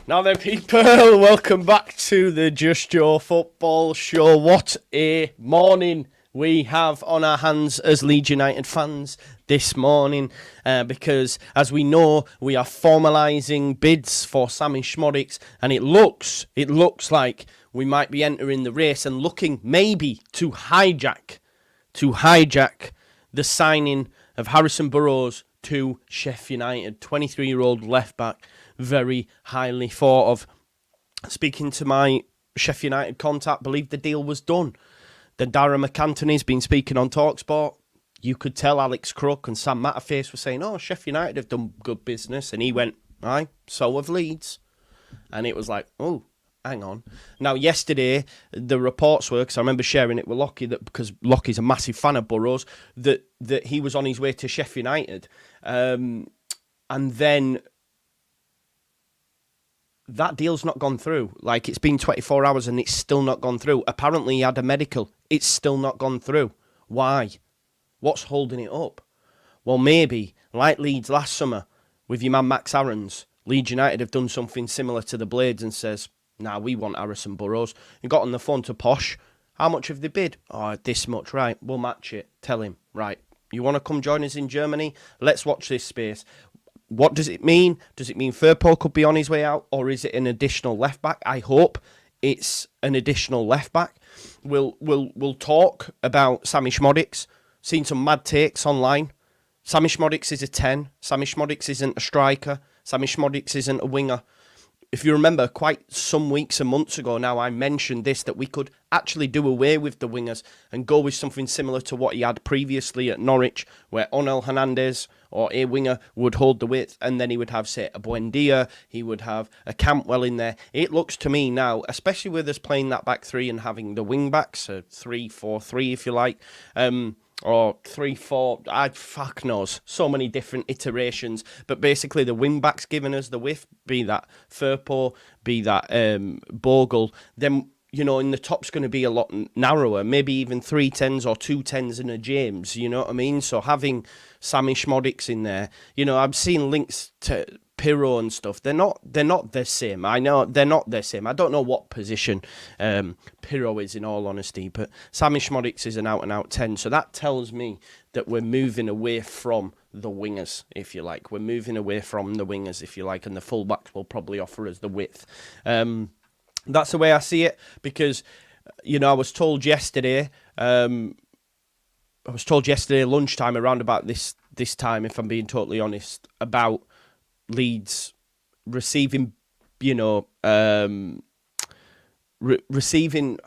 Now then, people, welcome back to the Just Joe Football Show. What a morning we have on our hands as Leeds United fans this morning, because, as we know, we are formalising bids for Samy Smodic, and it looks like we might be entering the race and looking maybe to hijack the signing of Harrison Burrows to Sheffield United, 23-year-old left-back, very highly thought of. Speaking to my Sheffield United contact, believed the deal was done. Then Darren McAntony's been speaking on TalkSport. You could tell Alex Crook and Sam Matterface were saying, oh, Sheffield United have done good business. And he went, aye, so have Leeds. And it was like, oh, hang on. Now, yesterday, the reports were, because I remember sharing it with Lockie, that because Lockie's a massive fan of Burrows, that he was on his way to Sheffield United. And then that deal's not gone through. Like, it's been 24 hours and it's still not gone through. Apparently, he had a medical. It's still not gone through. Why? What's holding it up? Well, maybe, like Leeds last summer, with your man Max Aarons, Leeds United have done something similar to the Blades and says, nah, we want Harrison Burrows. And got on the phone to Posh. How much have they bid? Oh, this much. Right, we'll match it. Tell him. Right, you want to come join us in Germany? Let's watch this space. What does it mean? Does it mean Firpo could be on his way out, or is it an additional left back? I hope it's an additional left back. We'll talk about Samy Smodic. Seen some mad takes online. Samy Smodic is a 10. Samy Smodic isn't a striker. Samy Smodic isn't a winger. If you remember, quite some weeks and months ago now, I mentioned this, that we could actually do away with the wingers and go with something similar to what he had previously at Norwich, where Onel Hernandez or a winger would hold the width, and then he would have, say, a Buendia, he would have a Campbell in there. It looks to me now, especially with us playing that back three and having the wing-backs, 3-4-3 if you like, or 3-4, fuck knows, so many different iterations, but basically the wing-backs giving us the width, be that Firpo, be that Bogle, then, you know, in the top's going to be a lot narrower, maybe even 3 10s or 2 10s and a James, you know what I mean? So having Samy Smodic in there, you know, I've seen links to Pirro and stuff. They're not the same. I know they're not the same. I don't know what position Pirro is, in all honesty, but Samy Smodic is an out-and-out 10. So that tells me that we're moving away from the wingers, if you like. We're moving away from the wingers, if you like, and the fullbacks will probably offer us the width. That's the way I see it, because, you know, I was told yesterday lunchtime, around about this time, if I'm being totally honest, about Leeds receiving, you know, receiving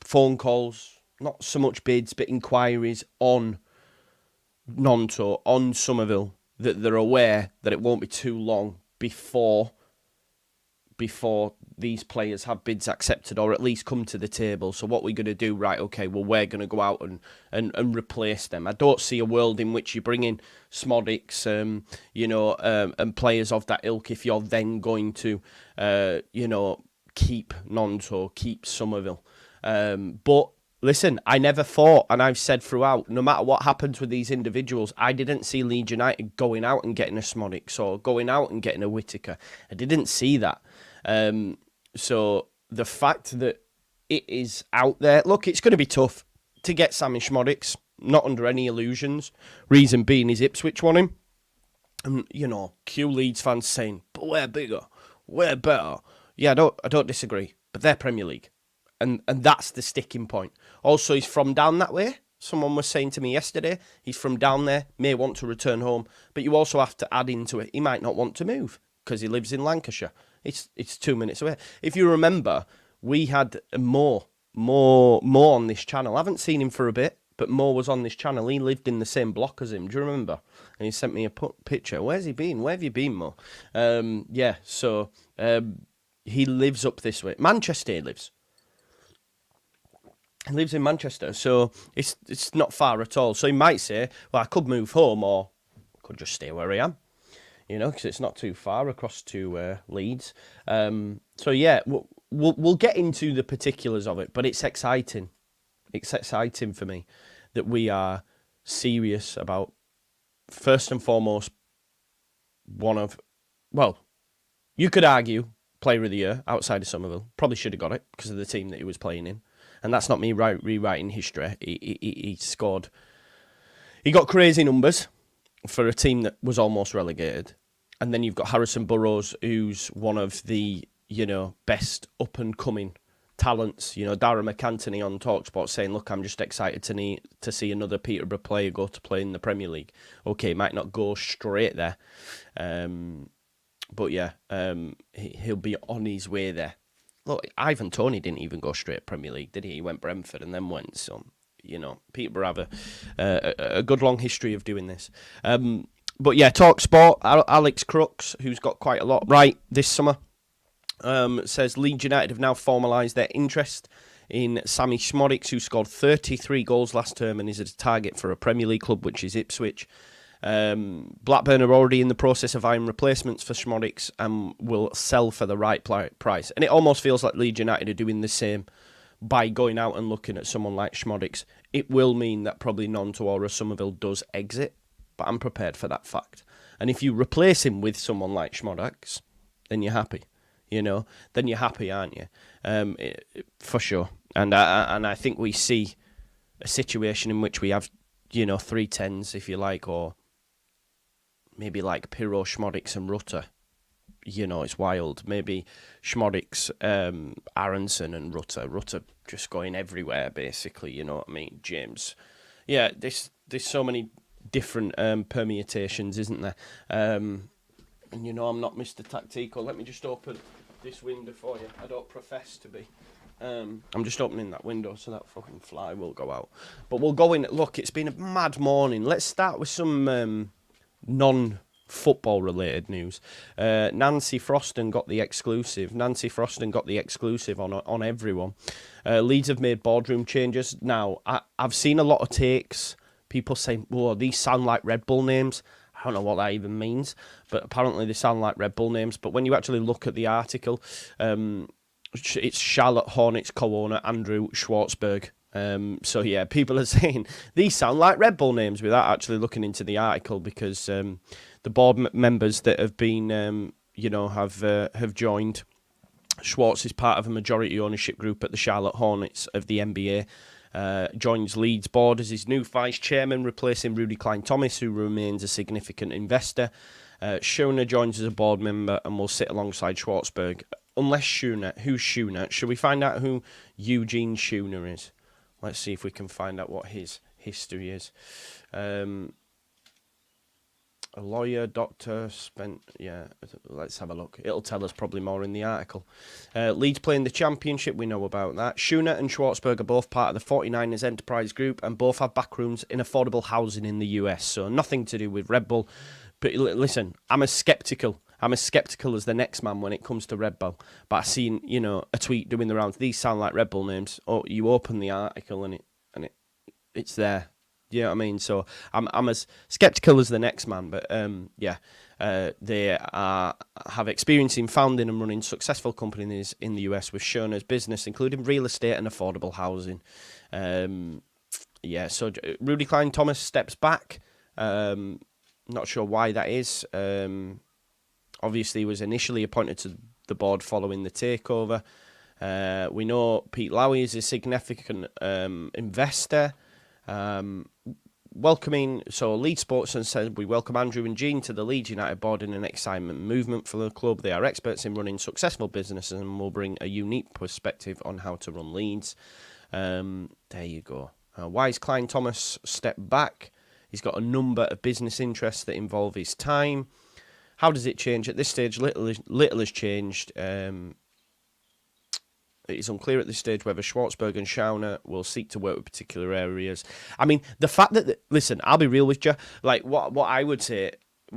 phone calls, not so much bids, but inquiries on Nonto, on Somerville, that they're aware that it won't be too long before these players have bids accepted, or at least come to the table. So what we're going to do, right, okay, well, we're going to go out and replace them. I don't see a world in which you bring in Szmodics, you know, and players of that ilk if you're then going to, you know, keep Nonto, keep Somerville. But listen, I never thought, and I've said throughout, no matter what happens with these individuals, I didn't see Leeds United going out and getting a Szmodic or going out and getting a Whittaker. I didn't see that. So the fact that it is out there, look, it's going to be tough to get Samy Smodic, not under any illusions. Reason being is Ipswich want him. And, you know, Q Leeds fans saying, but we're bigger, we're better. Yeah, I don't disagree, but they're Premier League. And that's the sticking point. Also, he's from down that way. Someone was saying to me yesterday, he's from down there, may want to return home. But you also have to add into it, he might not want to move because he lives in Lancashire. It's 2 minutes away. If you remember, we had Mo on this channel. I haven't seen him for a bit, but Mo was on this channel. He lived in the same block as him. Do you remember? And he sent me a picture. Where's he been? Where have you been, Mo? Yeah, so he lives up this way. Manchester he lives. He lives in Manchester, so it's not far at all. So he might say, well, I could move home, or I could just stay where I am, you know, because it's not too far across to Leeds. So yeah, we'll get into the particulars of it, but it's exciting. It's exciting for me that we are serious about, first and foremost, one of, well, You could argue player of the year outside of Somerville. Probably should have got it because of the team that he was playing in. And that's not me rewriting history. He scored. He got crazy numbers for a team that was almost relegated. And then you've got Harrison Burrows, who's one of the, best up-and-coming talents. Darragh McAntony on TalkSport saying, look, I'm just excited to see another Peterborough player go to play in the Premier League. Okay, might not go straight there. But yeah, he'll be on his way there. Look, Ivan Toney didn't even go straight Premier League, did he? He went Brentford and then went. So, Peterborough have a good long history of doing this. But yeah, TalkSport, Alex Crooks, who's got quite a lot right this summer, says Leeds United have now formalised their interest in Samy Smodic, who scored 33 goals last term and is a target for a Premier League club, which is Ipswich. Blackburn are already in the process of eyeing replacements for Szmodic and will sell for the right price. And it almost feels like Leeds United are doing the same by going out and looking at someone like Szmodic. It will mean that probably Nantes or Somerville does exit, but I'm prepared for that fact. And if you replace him with someone like Szmodic, then you're happy. Then you're happy, aren't you? For sure. And I think we see a situation in which we have, 3-10s, if you like, or maybe like Pirro, Szmodic and Rutter. It's wild. Maybe Szmodic, Aronson and Rutter. Rutter just going everywhere, basically, you know what I mean? James. Yeah, there's so many different permutations, isn't there? And I'm not Mr. Tactical. Let me just open this window for you. I don't profess to be. I'm just opening that window so that fucking fly will go out. But we'll go in. Look, it's been a mad morning. Let's start with some non-football related news. Nancy Froston got the exclusive. Nancy Froston got the exclusive on everyone. Leeds have made boardroom changes. Now, I've seen a lot of takes. People saying, whoa, these sound like Red Bull names. I don't know what that even means, but apparently they sound like Red Bull names. But when you actually look at the article, it's Charlotte Hornets co-owner Andrew Schwartzberg. So yeah, people are saying these sound like Red Bull names without actually looking into the article, because the board members that have been, have joined. Schwartz is part of a majority ownership group at the Charlotte Hornets of the NBA. Joins Leeds board as his new vice chairman, replacing Rudy Klein-Thomas, who remains a significant investor. Schooner joins as a board member and will sit alongside Schwartzberg. Unless Schooner, who's Schooner? Should we find out who Eugene Schooner is? Let's see if we can find out what his history is. A lawyer, doctor, let's have a look. It'll tell us probably more in the article. Leeds playing the championship, we know about that. Schooner and Schwartzberg are both part of the 49ers Enterprise Group and both have backrooms in affordable housing in the US, so nothing to do with Red Bull. But listen, I'm as sceptical as the next man when it comes to Red Bull. But I've seen, a tweet doing the rounds. These sound like Red Bull names. Oh, you open the article and it's there. You know what I mean? So I'm as sceptical as the next man. But they have experience in founding and running successful companies in the US with Schooner's business, including real estate and affordable housing. So Rudy Klein-Thomas steps back. Not sure why that is. Obviously, he was initially appointed to the board following the takeover. We know Pete Lowy is a significant investor. Leeds Sportsman said, we welcome Andrew and Jean to the Leeds United board in an excitement movement for the club. They are experts in running successful businesses and will bring a unique perspective on how to run Leeds. There you go. Why has Klein-Thomas stepped back? He's got a number of business interests that involve his time. How does it change? At this stage, little has changed. It is unclear at this stage whether Schwartzberg and Schooner will seek to work with particular areas. I mean, the fact that... Listen, I'll be real with you. Like, what I would say,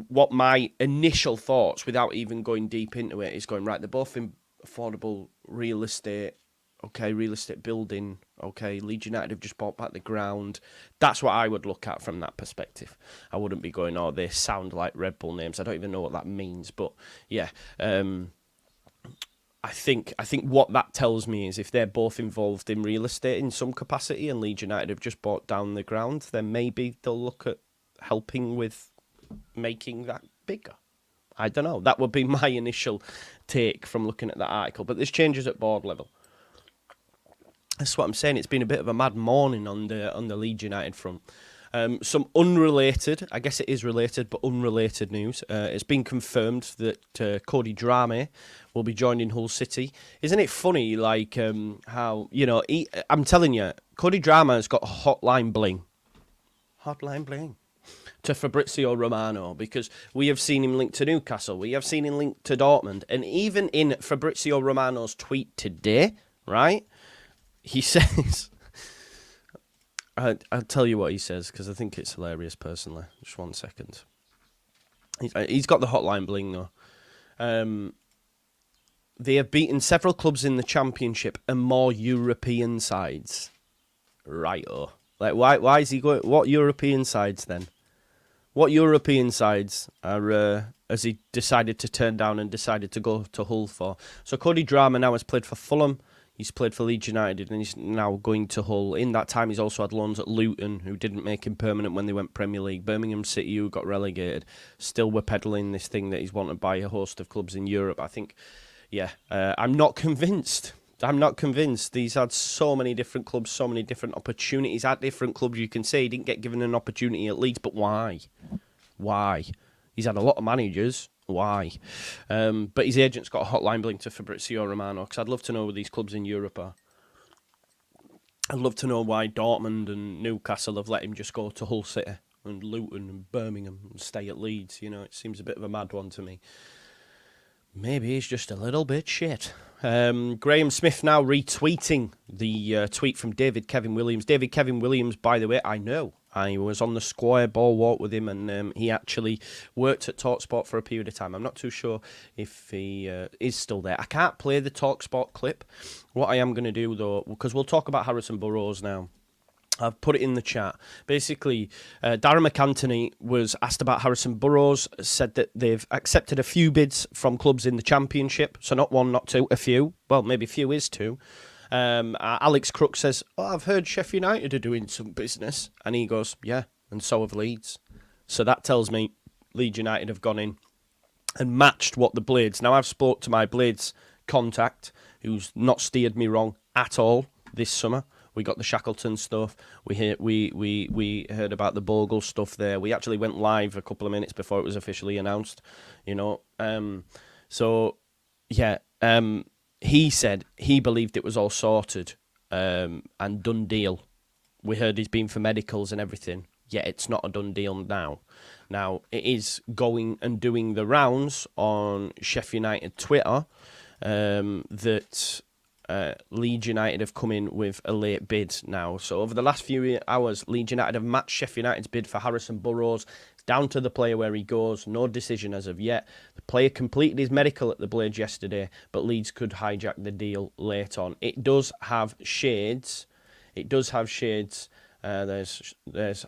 what my initial thoughts, without even going deep into it, is going, right, they're both in affordable real estate. Okay, real estate building. Okay, Leeds United have just bought back the ground. That's what I would look at from that perspective. I wouldn't be going, oh, they sound like Red Bull names. I don't even know what that means. But, yeah... I think what that tells me is if they're both involved in real estate in some capacity and Leeds United have just bought down the ground, then maybe they'll look at helping with making that bigger. I don't know. That would be my initial take from looking at that article. But there's changes at board level. That's what I'm saying. It's been a bit of a mad morning on the Leeds United front. Some unrelated, I guess it is related, but unrelated news. It's been confirmed that Cody Drameh will be joining Hull City. Isn't it funny, like, how, you know, I'm telling you, Cody Drameh has got a hotline bling. Hotline bling. To Fabrizio Romano, because we have seen him linked to Newcastle. We have seen him linked to Dortmund. And even in Fabrizio Romano's tweet today, right, he says... I'll tell you what he says, because I think it's hilarious, personally. Just 1 second. He's got the hotline bling, though. They have beaten several clubs in the Championship and more European sides. Right-o. Like, why is he going... What European sides, then? What European sides has he decided to turn down and decided to go to Hull for? So Cody Drameh now has played for Fulham. He's played for Leeds United and he's now going to Hull. In that time, he's also had loans at Luton, who didn't make him permanent when they went Premier League. Birmingham City, who got relegated. Still were peddling this thing that he's wanted by a host of clubs in Europe. I think, yeah, I'm not convinced. I'm not convinced. He's had so many different clubs, so many different opportunities at different clubs. You can say he didn't get given an opportunity at Leeds, but why? Why? He's had a lot of managers. Why? But his agent's got a hotline bling to Fabrizio Romano, because I'd love to know where these clubs in Europe are. I'd love to know why Dortmund and Newcastle have let him just go to Hull City and Luton and Birmingham and stay at Leeds. You know, it seems a bit of a mad one to me. Maybe he's just a little bit shit. Graham Smith now retweeting the tweet from David Kevin Williams. David Kevin Williams, by the way, I know. I was on the Square Ball Walk with him, and he actually worked at TalkSport for a period of time. I'm not too sure if he is still there. I can't play the TalkSport clip. What I am going to do, though, because we'll talk about Harrison Burrows now. I've put it in the chat. Basically, Darren McAntony was asked about Harrison Burrows, said that they've accepted a few bids from clubs in the Championship. So not one, not two, a few. Well, maybe a few is two. Alex Crook says, I've heard Sheffield United are doing some business. And he goes, yeah, and so have Leeds. So that tells me Leeds United have gone in and matched what the Blades... Now, I've spoke to my Blades contact, who's not steered me wrong at all this summer. We got the Shackleton stuff. We heard about the Bogle stuff there. We actually went live a couple of minutes before it was officially announced. You know, he said he believed it was all sorted and done deal. We heard he's been for medicals and everything. Yet it's not a done deal now. Now it is going and doing the rounds on Sheffield United Twitter that. Leeds United have come in with a late bid now. So over the last few hours, Leeds United have matched Sheffield United's bid for Harrison Burrows. It's down to the player where he goes. No decision as of yet. The player completed his medical at the Blades yesterday, but Leeds could hijack the deal late on. It does have shades. There's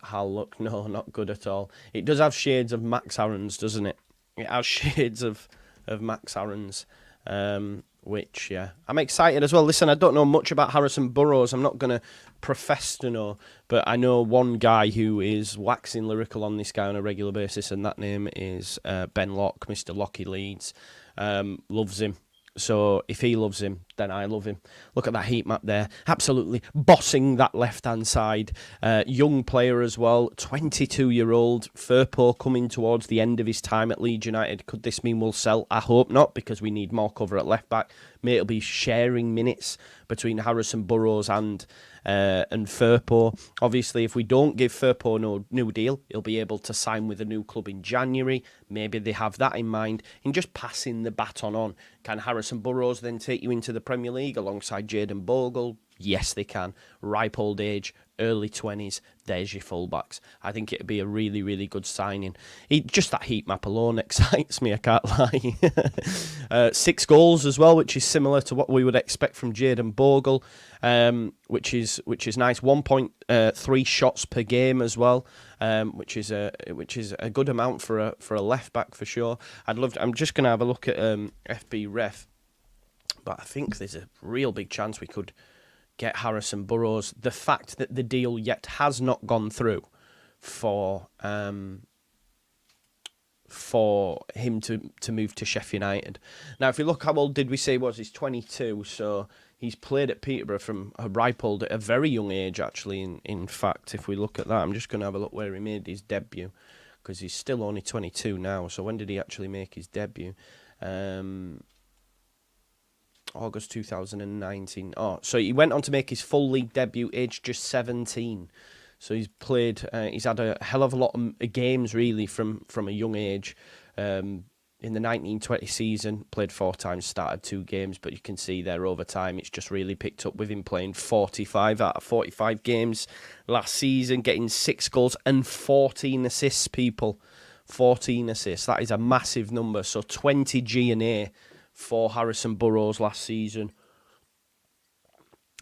Hal. Look, no, not good at all. It does have shades of Max Aarons, doesn't it? It has shades of Max Aarons. Which, yeah, I'm excited as well. Listen, I don't know much about Harrison Burrows. I'm not going to profess to know, but I know one guy who is waxing lyrical on this guy on a regular basis, and that name is Ben Locke, Mr. Lockie Leeds. Loves him. So if he loves him, then I love him. Look at that heat map there. Absolutely bossing that left-hand side. Young player as well. 22-year-old. Firpo coming towards the end of his time at Leeds United. Could this mean we'll sell? I hope not, because we need more cover at left-back. Maybe it'll be sharing minutes between Harrison Burrows and Firpo. Obviously, if we don't give Firpo no new deal, he'll be able to sign with a new club in January. Maybe they have that in mind in just passing the baton on. Can Harrison Burrows then take you into the Premier League alongside Jayden Bogle? Yes, they can. Ripe old age, early 20s, there's your fullbacks. I think it'd be a really, really good signing. Just that heat map alone excites me, I can't lie. 6 goals as well, which is similar to what we would expect from Jayden Bogle, which is nice. 1.3 shots per game as well, which is a good amount for a left back for sure. I'm just gonna have a look at FB Ref, but I think there's a real big chance we could get Harrison Burrows. The fact that the deal yet has not gone through for for him to move to Sheffield United. Now, if you look, how old did we say he was? He's 22, so he's played at Peterborough from a ripe old, at a very young age, actually. In fact, if we look at that, I'm just going to have a look where he made his debut, because he's still only 22 now. So when did he actually make his debut? August 2019. Oh, so he went on to make his full league debut aged just 17. So he's played, he's had a hell of a lot of games, really, from a young age. In the 1920 season, played 4 times, started 2 games, but you can see there over time it's just really picked up with him playing 45 out of 45 games last season, getting 6 goals and 14 assists, people. 14 assists. That is a massive number. So 20 G&A for Harrison Burrows last season.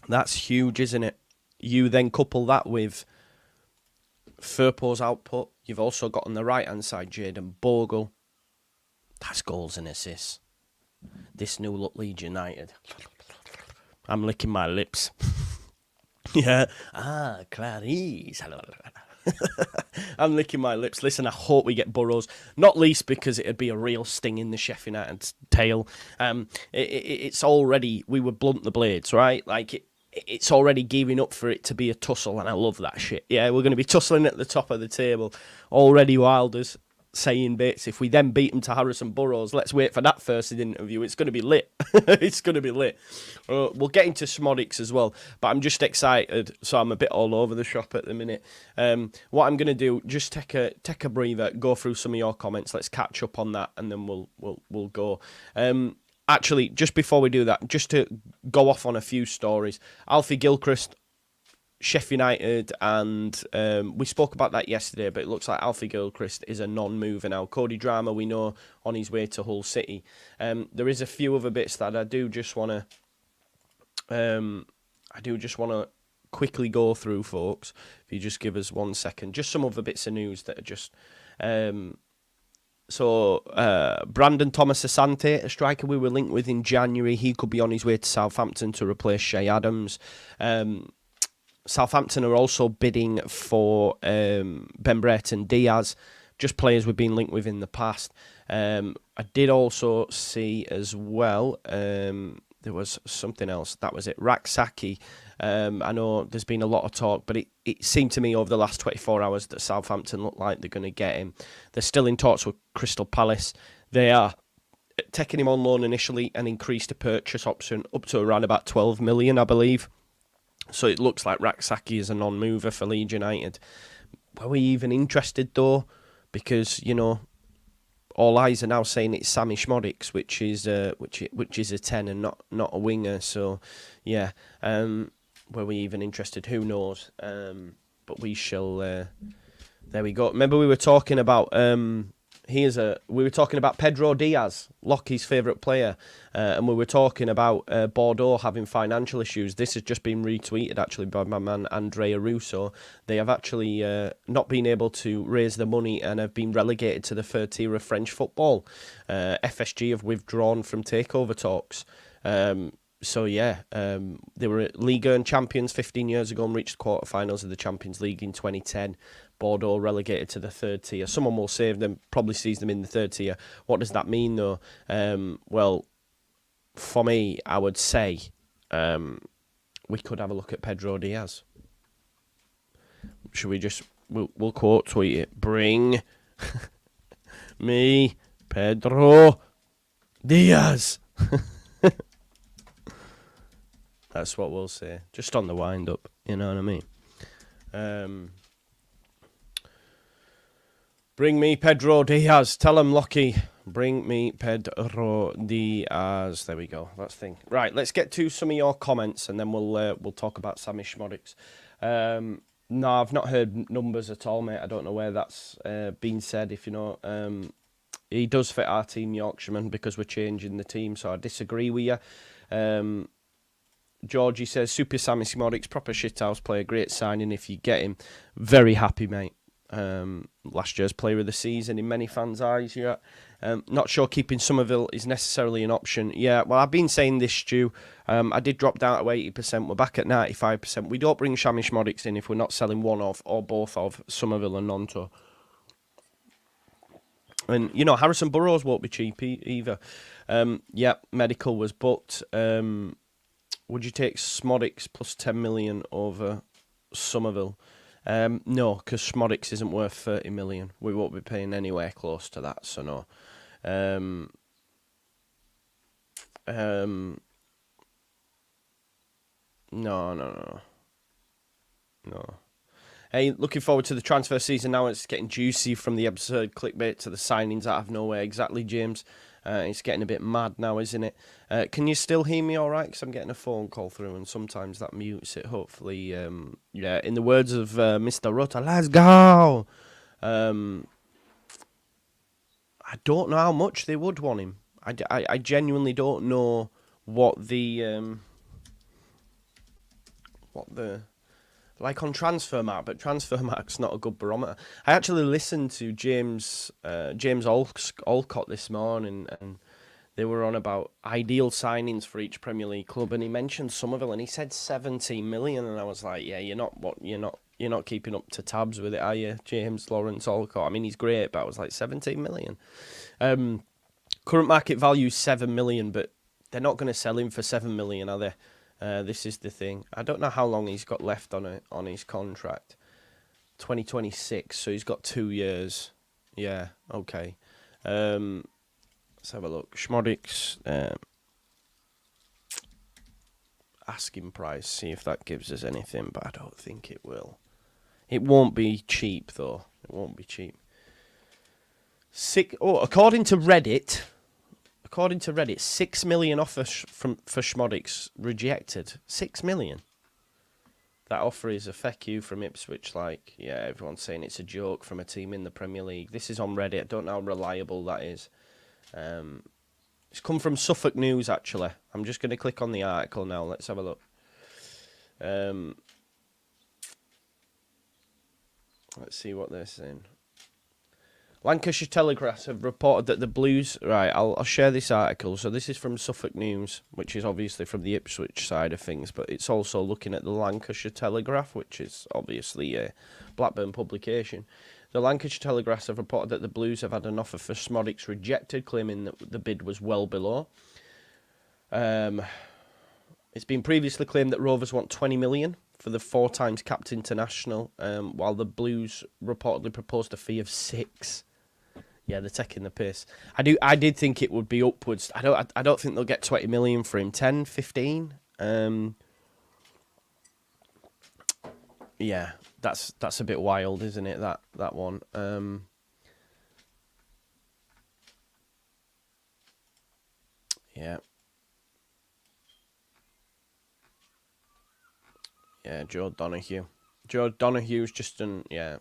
That's huge, isn't it? You then couple that with Firpo's output. You've also got on the right-hand side Jayden Bogle. That's goals and assists. This new look Leeds United. I'm licking my lips. Yeah. Clarice. I'm licking my lips. Listen, I hope we get Burrows. Not least because it'd be a real sting in the Sheffield United tail. It's already, we would blunt the blades, right? Like, it's already gearing up for it to be a tussle, and I love that shit. Yeah, we're going to be tussling at the top of the table. Already Wilder's saying bits. If we then beat him to Harrison Burrows, let's wait for that first interview. It's going to be lit. It's going to be lit. We'll get into Szmodics as well, but I'm just excited, so I'm a bit all over the shop at the minute. What I'm going to do, just take a breather, go through some of your comments. Let's catch up on that, and then we'll go. Actually, just before we do that, just to go off on a few stories. Alfie Gilchrist, Sheffield United, and we spoke about that yesterday, but it looks like Alfie Gilchrist is a non-mover now. Cody Drameh, we know, on his way to Hull City. There is a few other bits that I do just want to quickly go through, folks. If you just give us 1 second, just some other bits of news that are just. So, Brandon Thomas Asante, a striker we were linked with in January, he could be on his way to Southampton to replace Shea Adams. Southampton are also bidding for Ben Brereton Diaz, just players we've been linked with in the past. I did also see as well, there was something else, that was it, Raksaki. I know there's been a lot of talk, but it seemed to me over the last 24 hours that Southampton look like they're going to get him. They're still in talks with Crystal Palace. They are taking him on loan initially and increased the purchase option up to around about 12 million, I believe. So it looks like Raksaki is a non-mover for Leeds United. Were we even interested, though? Because, you know, all eyes are now saying it's Samy Smodic, which is a 10 and not a winger. So, yeah, were we even interested? Who knows? But we shall. There we go. Remember we were talking about Pedro Diaz, Lockie's favourite player, and we were talking about Bordeaux having financial issues. This has just been retweeted, actually, by my man Andrea Russo. They have actually not been able to raise the money and have been relegated to the third tier of French football. FSG have withdrawn from takeover talks. So, yeah, they were Ligue 1 champions 15 years ago and reached the quarterfinals of the Champions League in 2010. Bordeaux relegated to the third tier. Someone will save them, probably sees them in the third tier. What does that mean, though? Well, for me, I would say we could have a look at Pedro Diaz. Should we just... We'll quote tweet it. Bring me Pedro Diaz. That's what we'll say. Just on the wind-up, you know what I mean? Bring me Pedro Diaz. Tell him, Lockie. Bring me Pedro Diaz. There we go. That's the thing. Right, let's get to some of your comments, and then we'll talk about Samy Smodic. No, I've not heard numbers at all, mate. I don't know where that's been said, if you know. He does fit our team, Yorkshireman, because we're changing the team, so I disagree with you. Georgie says, Super Samy Smodic, proper shithouse player, great signing if you get him. Very happy, mate. Last year's player of the season in many fans' eyes. Yeah, not sure keeping Somerville is necessarily an option. Yeah, well, I've been saying this, Stu. I did drop down to 80%. We're back at 95%. We don't bring Samy Smodic in if we're not selling one of or both of Somerville and Nonto. And, you know, Harrison Burrows won't be cheap either. Yeah, medical was booked. Would you take Szmodics plus 10 million over Somerville? No, because Szmodics isn't worth 30 million. We won't be paying anywhere close to that, so no. No. Hey, looking forward to the transfer season now. It's getting juicy from the absurd clickbait to the signings out of nowhere. Exactly, James. It's getting a bit mad now, isn't it? Can you still hear me all right? Because I'm getting a phone call through, and sometimes that mutes it. Hopefully, yeah, in the words of Mr. Rutter, let's go! I don't know how much they would want him. I genuinely don't know what the like on Transfermarkt, but Transfermarkt's not a good barometer. I actually listened to James Alcott this morning, and they were on about ideal signings for each Premier League club, and he mentioned Somerville, and he said 17 million, and I was like, yeah, you're not keeping up to tabs with it, are you, James Lawrence Alcott? I mean, he's great, but I was like 17 million. Current market value is 7 million, but they're not going to sell him for 7 million, are they? This is the thing. I don't know how long he's got left on his contract. 2026, so he's got 2 years. Yeah, okay. Let's have a look. Szmodic's asking price, see if that gives us anything, but I don't think it will. It won't be cheap, though. It won't be cheap. According to Reddit, 6 million offer for Szmodic's rejected. 6 million. That offer is a feck you from Ipswich. Like, yeah, everyone's saying it's a joke from a team in the Premier League. This is on Reddit. I don't know how reliable that is. It's come from Suffolk News, actually. I'm just going to click on the article now. Let's have a look. Let's see what they're saying. Lancashire Telegraph have reported that the Blues... Right, I'll share this article. So this is from Suffolk News, which is obviously from the Ipswich side of things, but it's also looking at the Lancashire Telegraph, which is obviously a Blackburn publication. The Lancashire Telegraph have reported that the Blues have had an offer for Szmodics rejected, claiming that the bid was well below. It's been previously claimed that Rovers want 20 million for the 4 times capped international, while the Blues reportedly proposed a fee of 6. Yeah, they're taking the piss. I did think it would be upwards. I don't think they'll get 20 million for him. 10, 15. Yeah, that's a bit wild, isn't it? That one. Yeah. Yeah, Joe Donoghue. Joe Donoghue's just done. Yeah.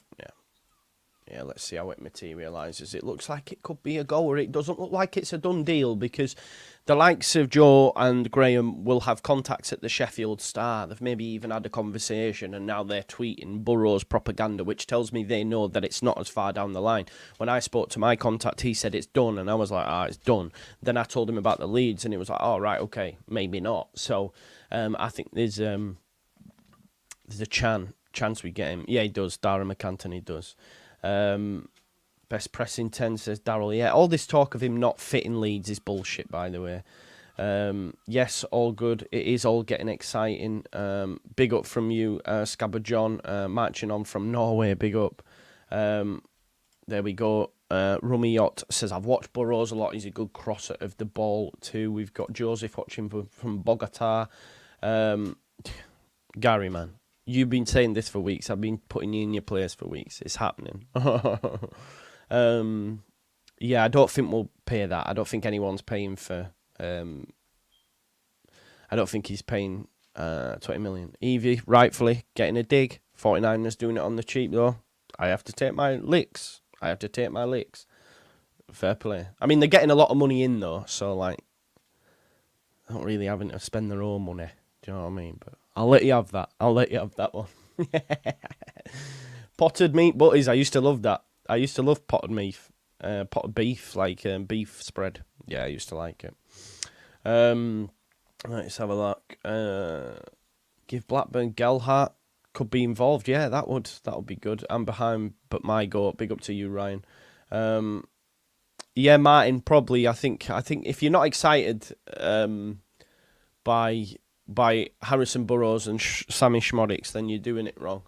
Let's see how it materialises. It looks like it could be a goer. It doesn't look like it's a done deal because the likes of Joe and Graham will have contacts at the Sheffield Star. They've maybe even had a conversation, and now they're tweeting Burrows propaganda, which tells me they know that it's not as far down the line. When I spoke to my contact, he said it's done, and I was like, it's done. Then I told him about the Leeds, and it was like, right, okay, maybe not. So I think there's a chance we get him. Yeah, he does. Darren McCanton, he does. Best pressing 10, says Darryl. Yeah, all this talk of him not fitting Leeds is bullshit, by the way. Yes, all good. It is all getting exciting. Big up from you, Scabber John, marching on from Norway. Big up. There we go. Rummy Yacht says, I've watched Burrows a lot. He's a good crosser of the ball too. We've got Joseph watching from Bogota. Gary, man. You've been saying this for weeks. I've been putting you in your place for weeks. It's happening. Yeah, I don't think we'll pay that. I don't think anyone's paying for... I don't think he's paying 20 million. Evie, rightfully, getting a dig. 49ers doing it on the cheap, though. I have to take my licks. Fair play. I mean, they're getting a lot of money in, though. So, like, not really having to spend their own money. Do you know what I mean? But I'll let you have that. One. Potted meat butties. I used to love that. I used to love potted meat. Potted beef, like beef spread. Yeah, I used to like it. Let's have a look. Give Blackburn Gelhart. Could be involved. Yeah, that would be good. I'm behind, but my goat. Big up to you, Ryan. Yeah, Martin, probably. I think if you're not excited by Harrison Burrows and Samy Smodic, then you're doing it wrong.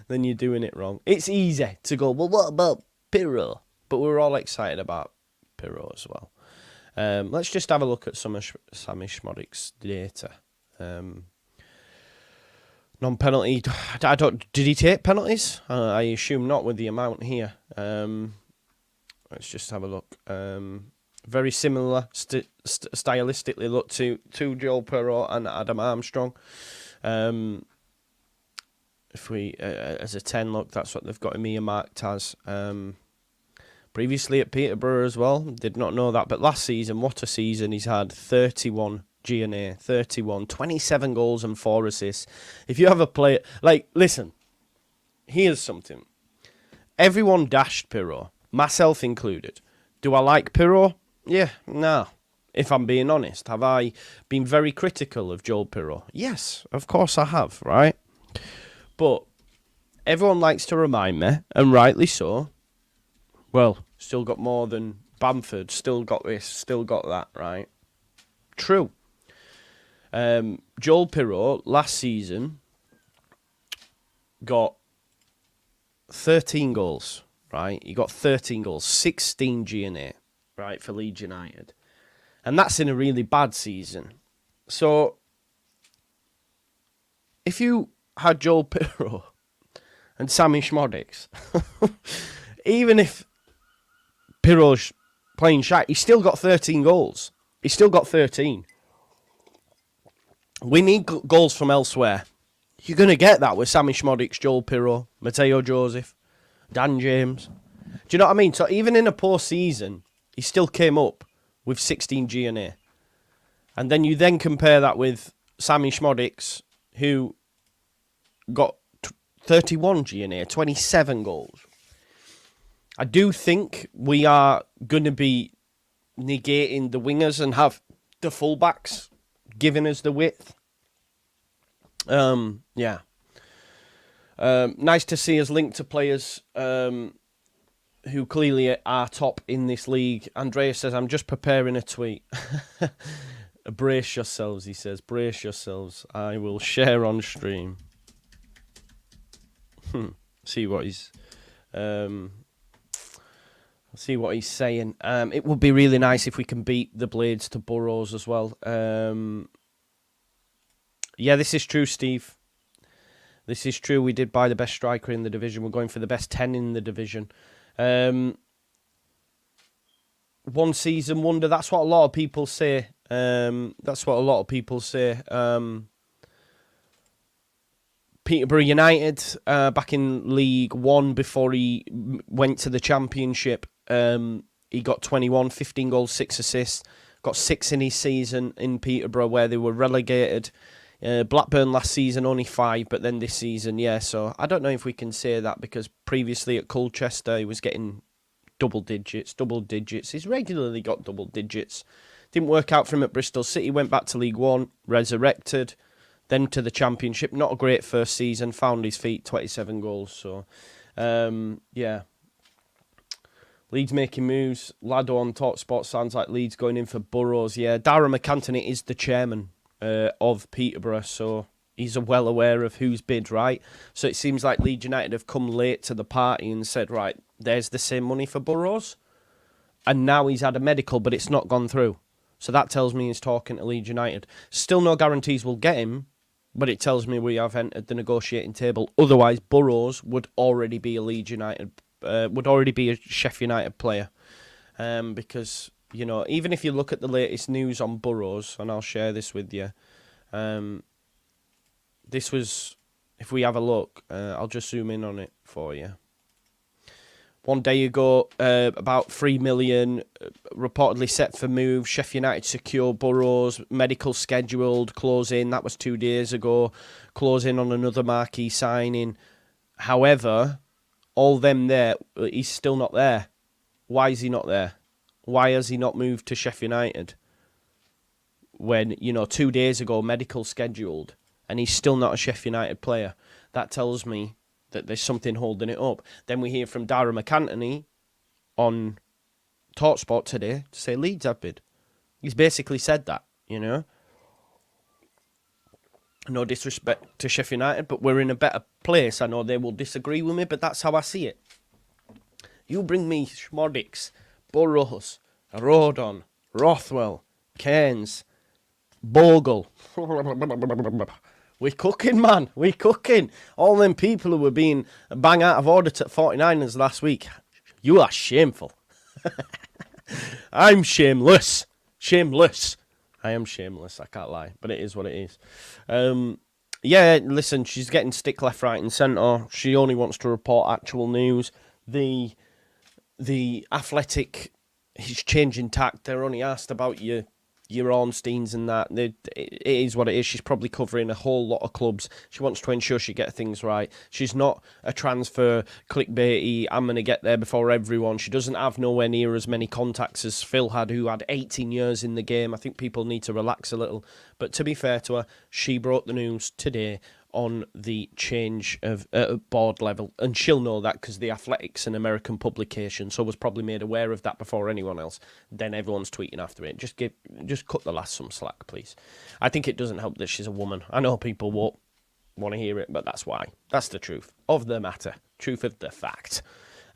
Then you're doing it wrong. It's easy to go, well, what about Pirro? But we're all excited about Pirro as well. Let's just have a look at some of Samy Smodic's data. Non-penalty. Did he take penalties? I assume not with the amount here. Let's just have a look. Very similar stylistically look to Joel Pirro and Adam Armstrong. If we, as a 10 look, that's what they've got him here marked as. Previously at Peterborough as well. Did not know that. But last season, what a season. He's had 31 G&A, 27 goals and 4 assists. If you have a player... Like, listen. Here's something. Everyone dashed Pirro. Myself included. Do I like Pirro? Yeah, no. If I'm being honest. Have I been very critical of Joel Pirro? Yes, of course I have, right? But everyone likes to remind me, and rightly so, well, still got more than Bamford, still got this, still got that, right? True. Joel Pirro, last season, got 13 goals, right? He got 13 goals, 16 G&A, right, for Leeds United. And that's in a really bad season. So, if you had Joel Pirro and Samy Smodic, even if Pirro's playing shite, he's still got 13 goals. He's still got 13. We need goals from elsewhere. You're going to get that with Samy Smodic, Joel Pirro, Mateo Joseph, Dan James. Do you know what I mean? So even in a poor season, he still came up with 16 G&A. And then you then compare that with Samy Smodic, who got 31 G&A, 27 goals. I do think we are going to be negating the wingers and have the fullbacks giving us the width. Yeah. Nice to see us linked to players who clearly are top in this league. Andreas says, I'm just preparing a tweet. Brace yourselves, he says. Brace yourselves. I will share on stream. See what he's... see what he's saying. It would be really nice if we can beat the Blades to Burrows as well. Yeah, this is true, Steve. This is true. We did buy the best striker in the division. We're going for the best 10 in the division. One season wonder. That's what a lot of people say. That's what a lot of people say. Peterborough United, back in League One before he went to the Championship, he got 21, 15 goals, 6 assists. Got 6 in his season in Peterborough where they were relegated. Blackburn last season only 5, but then this season, yeah. So I don't know if we can say that because previously at Colchester he was getting double digits. He's regularly got double digits. Didn't work out for him at Bristol City. Went back to League One, resurrected, then to the Championship. Not a great first season. Found his feet, 27 goals. So, yeah. Leeds making moves. Lado on TalkSport sounds like Leeds going in for Burrows. Yeah, Darragh McAntony is the chairman of Peterborough, so he's well aware of who's bid, right? So it seems like Leeds United have come late to the party and said, right, there's the same money for Burrows. And now he's had a medical, but it's not gone through. So that tells me he's talking to Leeds United. Still no guarantees we'll get him, but it tells me we have entered the negotiating table. Otherwise, Burrows would already be a Leeds United, would already be a Sheffield United player. Because, you know, even if you look at the latest news on Burrows, and I'll share this with you, this was, if we have a look, I'll just zoom in on it for you. One day ago, about 3 million reportedly set for move. Sheffield United secure Burrows, medical scheduled, closing. That was 2 days ago. Closing on another marquee signing. However, all them there, he's still not there. Why is he not there? Why has he not moved to Sheffield United? When, you know, 2 days ago, medical scheduled, and he's still not a Sheffield United player. That tells me that there's something holding it up. Then we hear from Darragh McAntony on TalkSport today to say Leeds have bid. He's basically said that, you know. No disrespect to Sheffield United, but we're in a better place. I know they will disagree with me, but that's how I see it. You bring me Szmodics, Burrows, Rodon, Rothwell, Cairns, Bogle. We're cooking, man. We're cooking. All them people who were being bang out of order at 49ers last week. You are shameful. I'm shameless. Shameless. I am shameless, I can't lie, but it is what it is. Yeah, listen, she's getting stick left, right and centre. She only wants to report actual news. The Athletic, he's changing tact. They're only asked about your Ornsteins and that. It is what it is. She's probably covering a whole lot of clubs. She wants to ensure she gets things right. She's not a transfer clickbaity, I'm going to get there before everyone. She doesn't have nowhere near as many contacts as Phil had, who had 18 years in the game. I think people need to relax a little. But to be fair to her, she broke the news today on the change of board level, and she'll know that because the Athletic's an American publication, so was probably made aware of that before anyone else. Then everyone's tweeting after it. Just cut the lass some slack, please. I think it doesn't help that she's a woman. I know people won't want to hear it, but that's why. That's the truth of the matter. Truth of the fact.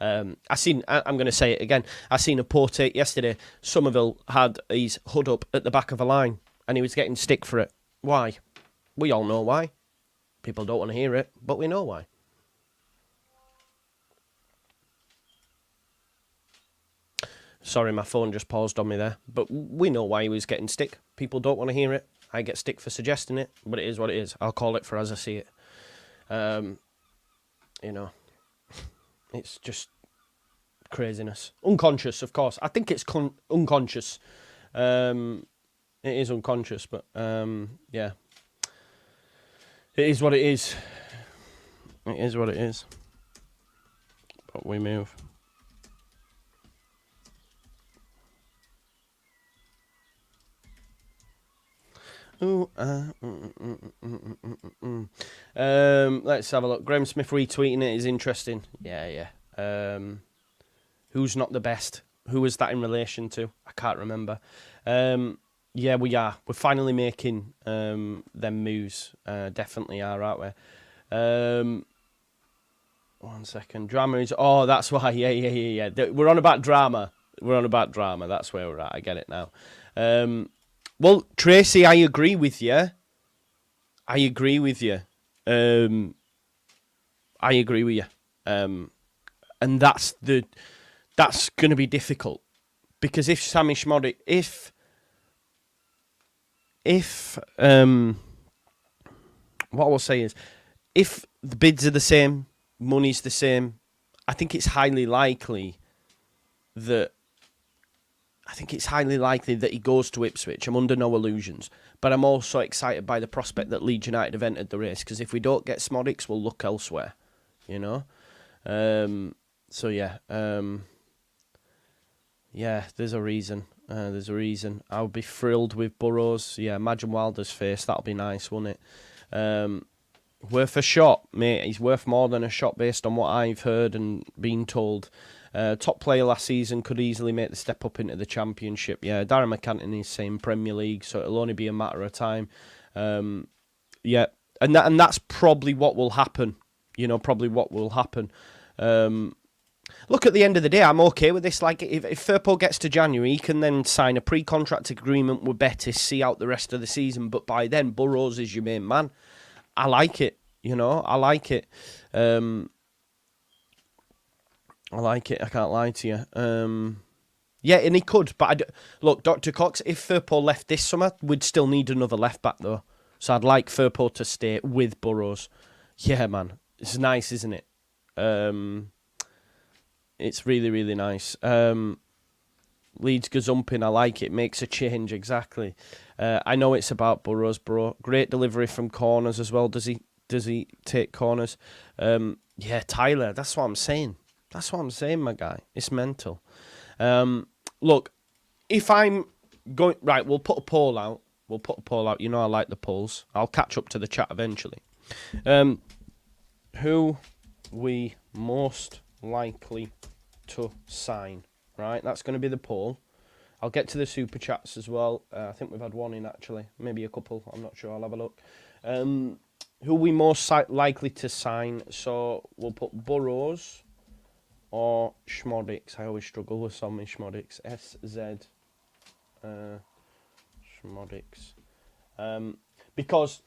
I'm going to say it again. I seen a portrait yesterday. Somerville had his hood up at the back of a line, and he was getting stick for it. Why? We all know why. People don't want to hear it, but we know why. Sorry, my phone just paused on me there. But we know why he was getting stick. People don't want to hear it. I get stick for suggesting it, but it is what it is. I'll call it for as I see it. You know, it's just craziness. Unconscious, of course. I think it's unconscious. It is unconscious, but yeah. It is what it is. It is what it is. But we move. Let's have a look. Graham Smith retweeting it is interesting. Yeah. Who's not the best? Who was that in relation to? I can't remember. Yeah, we are. We're finally making them moves. Definitely are, aren't we? 1 second. Drama is... Oh, that's why. Yeah. We're on about drama. That's where we're at. I get it now. Well, Tracy, I agree with you. And that's going to be difficult. Because if Samy Smodic... what I will say is, if the bids are the same, money's the same, I think it's highly likely that he goes to Ipswich. I'm under no illusions, but I'm also excited by the prospect that Leeds United have entered the race, because if we don't get Szmodics, we'll look elsewhere, you know. So yeah, there's a reason. I would be thrilled with Burrows. Yeah, imagine Wilder's face. That'll be nice, wouldn't it? Worth a shot, mate. He's worth more than a shot based on what I've heard and been told. Top player last season, could easily make the step up into the Championship. Yeah, Darren McCanton is saying Premier League, so it'll only be a matter of time. Yeah, and that's probably what will happen. You know, Look, at the end of the day, I'm okay with this. Like, if Firpo gets to January, he can then sign a pre-contract agreement with Betis, see out the rest of the season. But by then, Burrows is your main man. I like it, you know. I like it. I can't lie to you. Yeah, and he could. But look, Dr. Cox, if Firpo left this summer, we'd still need another left-back, though. So I'd like Firpo to stay with Burrows. Yeah, man. It's nice, isn't it? It's really, really nice. Leeds gazumping, I like it. Makes a change, exactly. I know it's about Burrows, bro. Great delivery from corners as well. Does he take corners? Yeah, Tyler, that's what I'm saying. My guy. It's mental. Look, if I'm going... Right, we'll put a poll out. You know I like the polls. I'll catch up to the chat eventually. Who we most likely to sign right? That's going to be the poll. I'll get to the super chats as well. I think we've had one in, actually. Maybe a couple. I'm not sure. I'll have a look. Who are we most likely to sign? So we'll put Burrows or Szmodics. I always struggle with Samy Smodic. SZ Szmodics. Because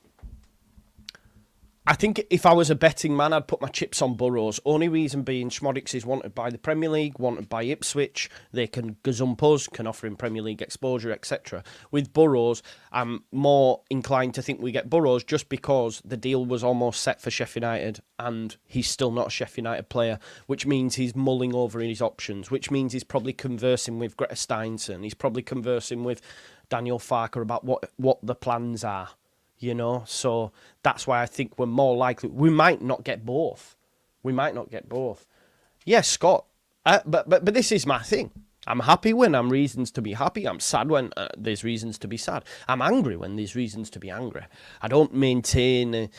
I think if I was a betting man, I'd put my chips on Burrows. Only reason being, Szmodics is wanted by the Premier League, wanted by Ipswich. They can gazump us, can offer him Premier League exposure, etc. With Burrows, I'm more inclined to think we get Burrows just because the deal was almost set for Sheffield United and he's still not a Sheffield United player, which means he's mulling over his options, which means he's probably conversing with Greta Steinson. He's probably conversing with Daniel Farker about what the plans are. You know, so that's why I think we're more likely. We might not get both. Yeah, Scott. But this is my thing. I'm happy when I'm reasons to be happy. I'm sad when there's reasons to be sad. I'm angry when there's reasons to be angry. I don't maintain.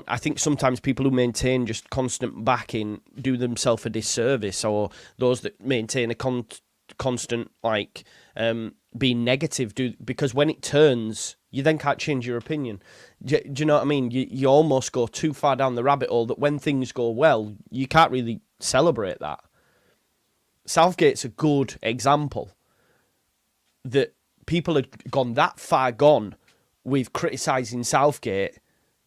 I think sometimes people who maintain just constant backing do themselves a disservice, or those that maintain a constant being negative because when it turns, you then can't change your opinion. Do you know what I mean? You almost go too far down the rabbit hole that when things go well, you can't really celebrate that. Southgate's a good example that people had gone that far gone with criticising Southgate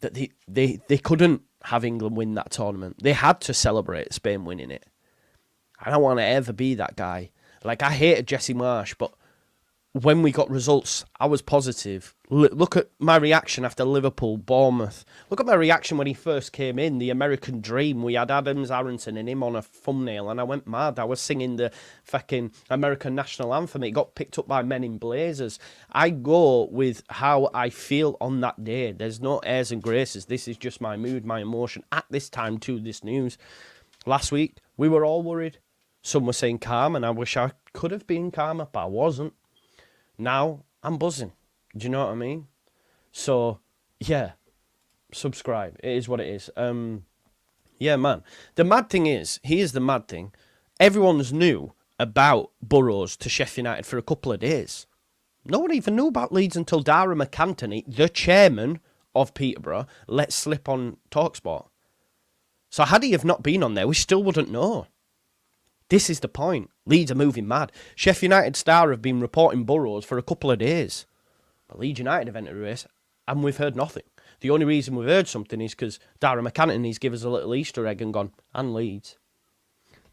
that they couldn't have England win that tournament. They had to celebrate Spain winning it. I don't want to ever be that guy. Like, I hated Jesse Marsh, but when we got results, I was positive. Look at my reaction after Liverpool, Bournemouth. Look at my reaction when he first came in, the American Dream. We had Adams, Aronson and him on a thumbnail, and I went mad. I was singing the fucking American national anthem. It got picked up by Men in Blazers. I go with how I feel on that day. There's no airs and graces. This is just my mood, my emotion at this time to this news. Last week, we were all worried. Some were saying calm, and I wish I could have been calmer, but I wasn't. Now, I'm buzzing. Do you know what I mean? So, yeah. Subscribe. It is what it is. Yeah, man. The mad thing is, here's the mad thing. Everyone's knew about Burrows to Sheffield United for a couple of days. No one even knew about Leeds until Dara McAntony, the chairman of Peterborough, let slip on TalkSport. So had he have not been on there, we still wouldn't know. This is the point. Leeds are moving mad. Sheffield United Star have been reporting Burrows for a couple of days. But Leeds United have entered a race, and we've heard nothing. The only reason we've heard something is because Dara McAntony's give us a little Easter egg and gone, and Leeds.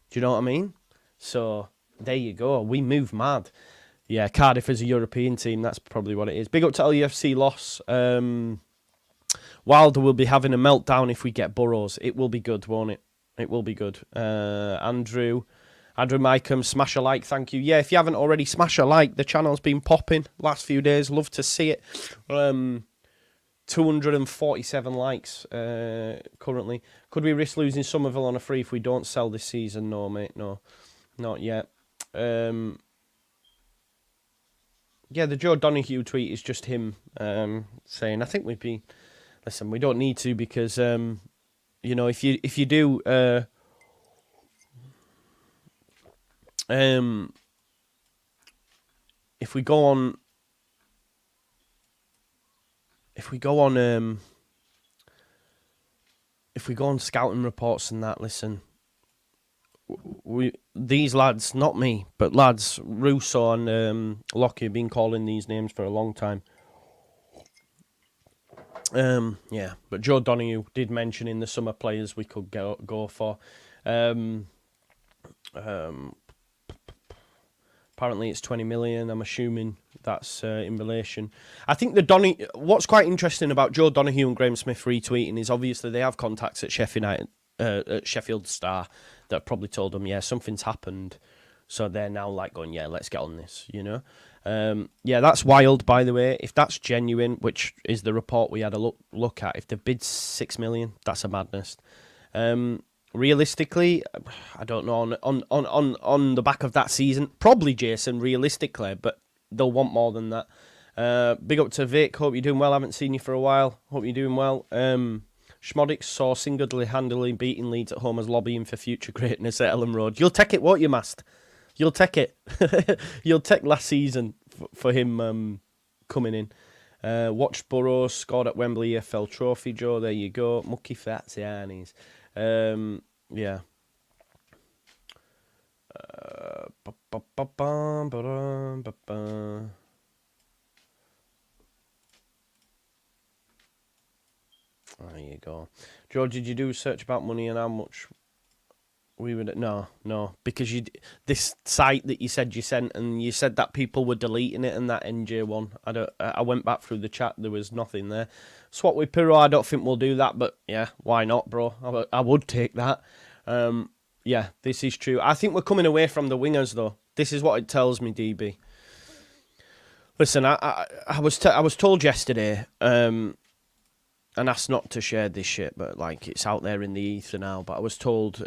Do you know what I mean? So, there you go. We move mad. Yeah, Cardiff is a European team. That's probably what it is. Big up to LUFC loss. Wilder will be having a meltdown if we get Burrows. It will be good, won't it? It will be good. Andrew Mycomb, smash a like, thank you. Yeah, if you haven't already, smash a like. The channel's been popping last few days. Love to see it. 247 likes currently. Could we risk losing Somerville on a free if we don't sell this season? No, mate, no. Not yet. Yeah, the Joe Donahue tweet is just him saying, I think we'd be... Listen, we don't need to because, you know, if you do... if we go on scouting reports and that, listen, these lads, not me, but lads, Russo and Lockie have been calling these names for a long time. Yeah, but Joe Donahue did mention in the summer players we could go for. Apparently it's 20 million. I'm assuming that's in relation. I think what's quite interesting about Joe Donahue and Graham Smith retweeting is obviously they have contacts at Sheffield United, at Sheffield Star that probably told them, yeah, something's happened. So they're now like going, yeah, let's get on this, you know. Yeah, that's wild, by the way. If that's genuine, which is the report we had a look at, if they bid 6 million, that's a madness. Realistically, I don't know, on the back of that season, probably Jason, realistically, but they'll want more than that. Big up to Vic, hope you're doing well, haven't seen you for a while, hope you're doing well. Szmodic saw single-handedly beating Leeds at home as lobbying for future greatness at Ellen Road. You'll take it, won't you, Mast? You'll take it. You'll take last season for him coming in. Watched Burrows, scored at Wembley EFL Trophy, Joe. There you go. Mucky Fazianis. Yeah. There you go. Joe, did you do a search about money and how much we would... No, because this site that you said you sent, and you said that people were deleting it, and that NJ1, I went back through the chat, there was nothing there. Swap with Pirro, I don't think we'll do that, but yeah, why not, bro? I would take that. Yeah, this is true. I think we're coming away from the wingers, though. This is what it tells me, DB. Listen, I was told yesterday, and asked not to share this shit, but like it's out there in the ether now. But I was told,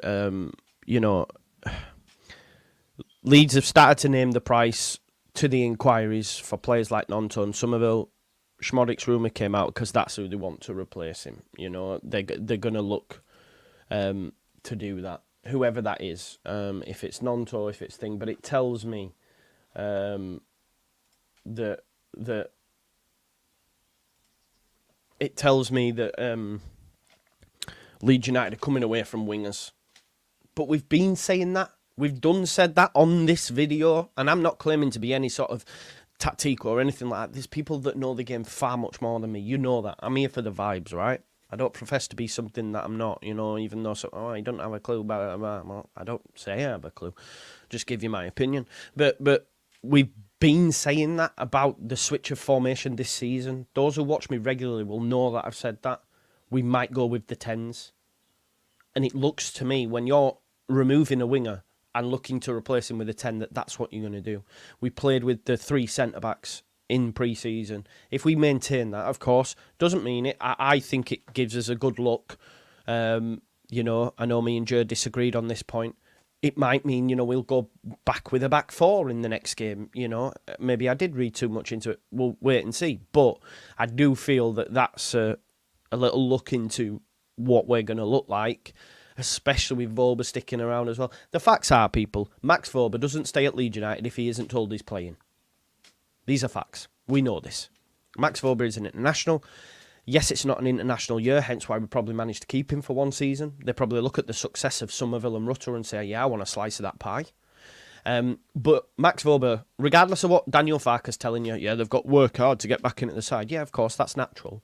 Leeds have started to name the price to the inquiries for players like Gnonto and Somerville. Szmodic's rumour came out because that's who they want to replace him. You know, they're going to look to do that, whoever that is. If it's Gnonto, if it's thing, but it tells me that it tells me that Leeds United are coming away from wingers. But we've been saying that. We've said that on this video. And I'm not claiming to be any sort of tactique or anything like that. There's people that know the game far much more than me. You know that. I'm here for the vibes, right? I don't profess to be something that I'm not, you know, even though I don't have a clue about it. Well, I don't say I have a clue. Just give you my opinion. But we've been saying that about the switch of formation this season. Those who watch me regularly will know that I've said that. We might go with the 10s. And it looks to me, when you're removing a winger and looking to replace him with a 10, that's what you're going to do. We played with the 3 centre-backs in pre-season. If we maintain that, of course, doesn't mean it. I think it gives us a good look. You know, I know me and Joe disagreed on this point. It might mean, you know, we'll go back with a back 4 in the next game. You know, maybe I did read too much into it. We'll wait and see. But I do feel that that's a little look into what we're going to look like, especially with Vobah sticking around as well. The facts are, people, Max Vobah doesn't stay at Leeds United if he isn't told he's playing. These are facts. We know this. Max Vobah is an international. Yes, it's not an international year, hence why we probably managed to keep him for one season. They probably look at the success of Somerville and Rutter and say, yeah, I want a slice of that pie. But Max Vobah, regardless of what Daniel Farke's telling you, yeah, they've got to work hard to get back into the side. Yeah, of course, that's natural.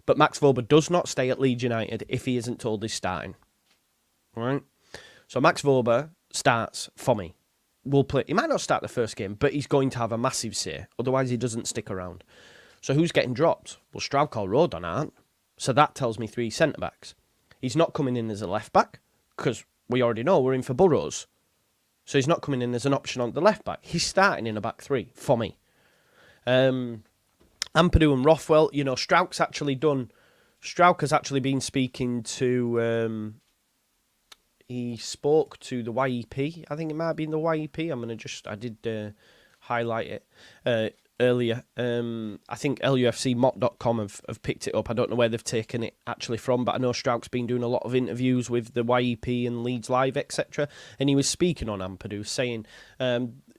But Max Vobah does not stay at Leeds United if he isn't told he's starting. All right? So Max Vobah starts for me. We'll play. He might not start the first game, but he's going to have a massive say. Otherwise, he doesn't stick around. So who's getting dropped? Well, Strauch or Rodon aren't. So that tells me 3 centre-backs. He's not coming in as a left-back, because we already know we're in for Burrows. So he's not coming in as an option on the left-back. He's starting in a back 3, for me. Ampadu and Rothwell, you know, Strauch has actually been speaking to... he spoke to the YEP. I think it might have been the YEP. I did highlight it earlier. I think LUFCMot.com have picked it up. I don't know where they've taken it actually from, but I know Strauch's been doing a lot of interviews with the YEP and Leeds Live, etc. And he was speaking on Ampadu, saying,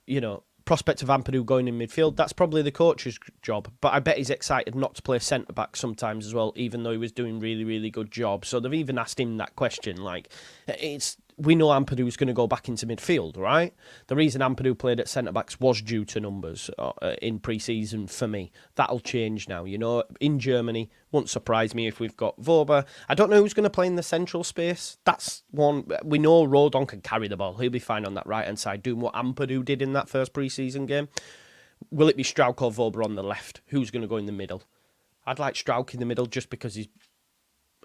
you know, prospect of Ampadu going in midfield, that's probably the coach's job. But I bet he's excited not to play centre-back sometimes as well, even though he was doing really, really good job. So they've even asked him that question. Like, we know Ampadu's going to go back into midfield, right? The reason Ampadu played at centre-backs was due to numbers in pre-season for me. That'll change now, you know. In Germany, won't surprise me if we've got Vobah. I don't know who's going to play in the central space. That's one. We know Rodon can carry the ball. He'll be fine on that right-hand side, doing what Ampadu did in that first pre-season game. Will it be Strauch or Vobah on the left? Who's going to go in the middle? I'd like Strauch in the middle just because he's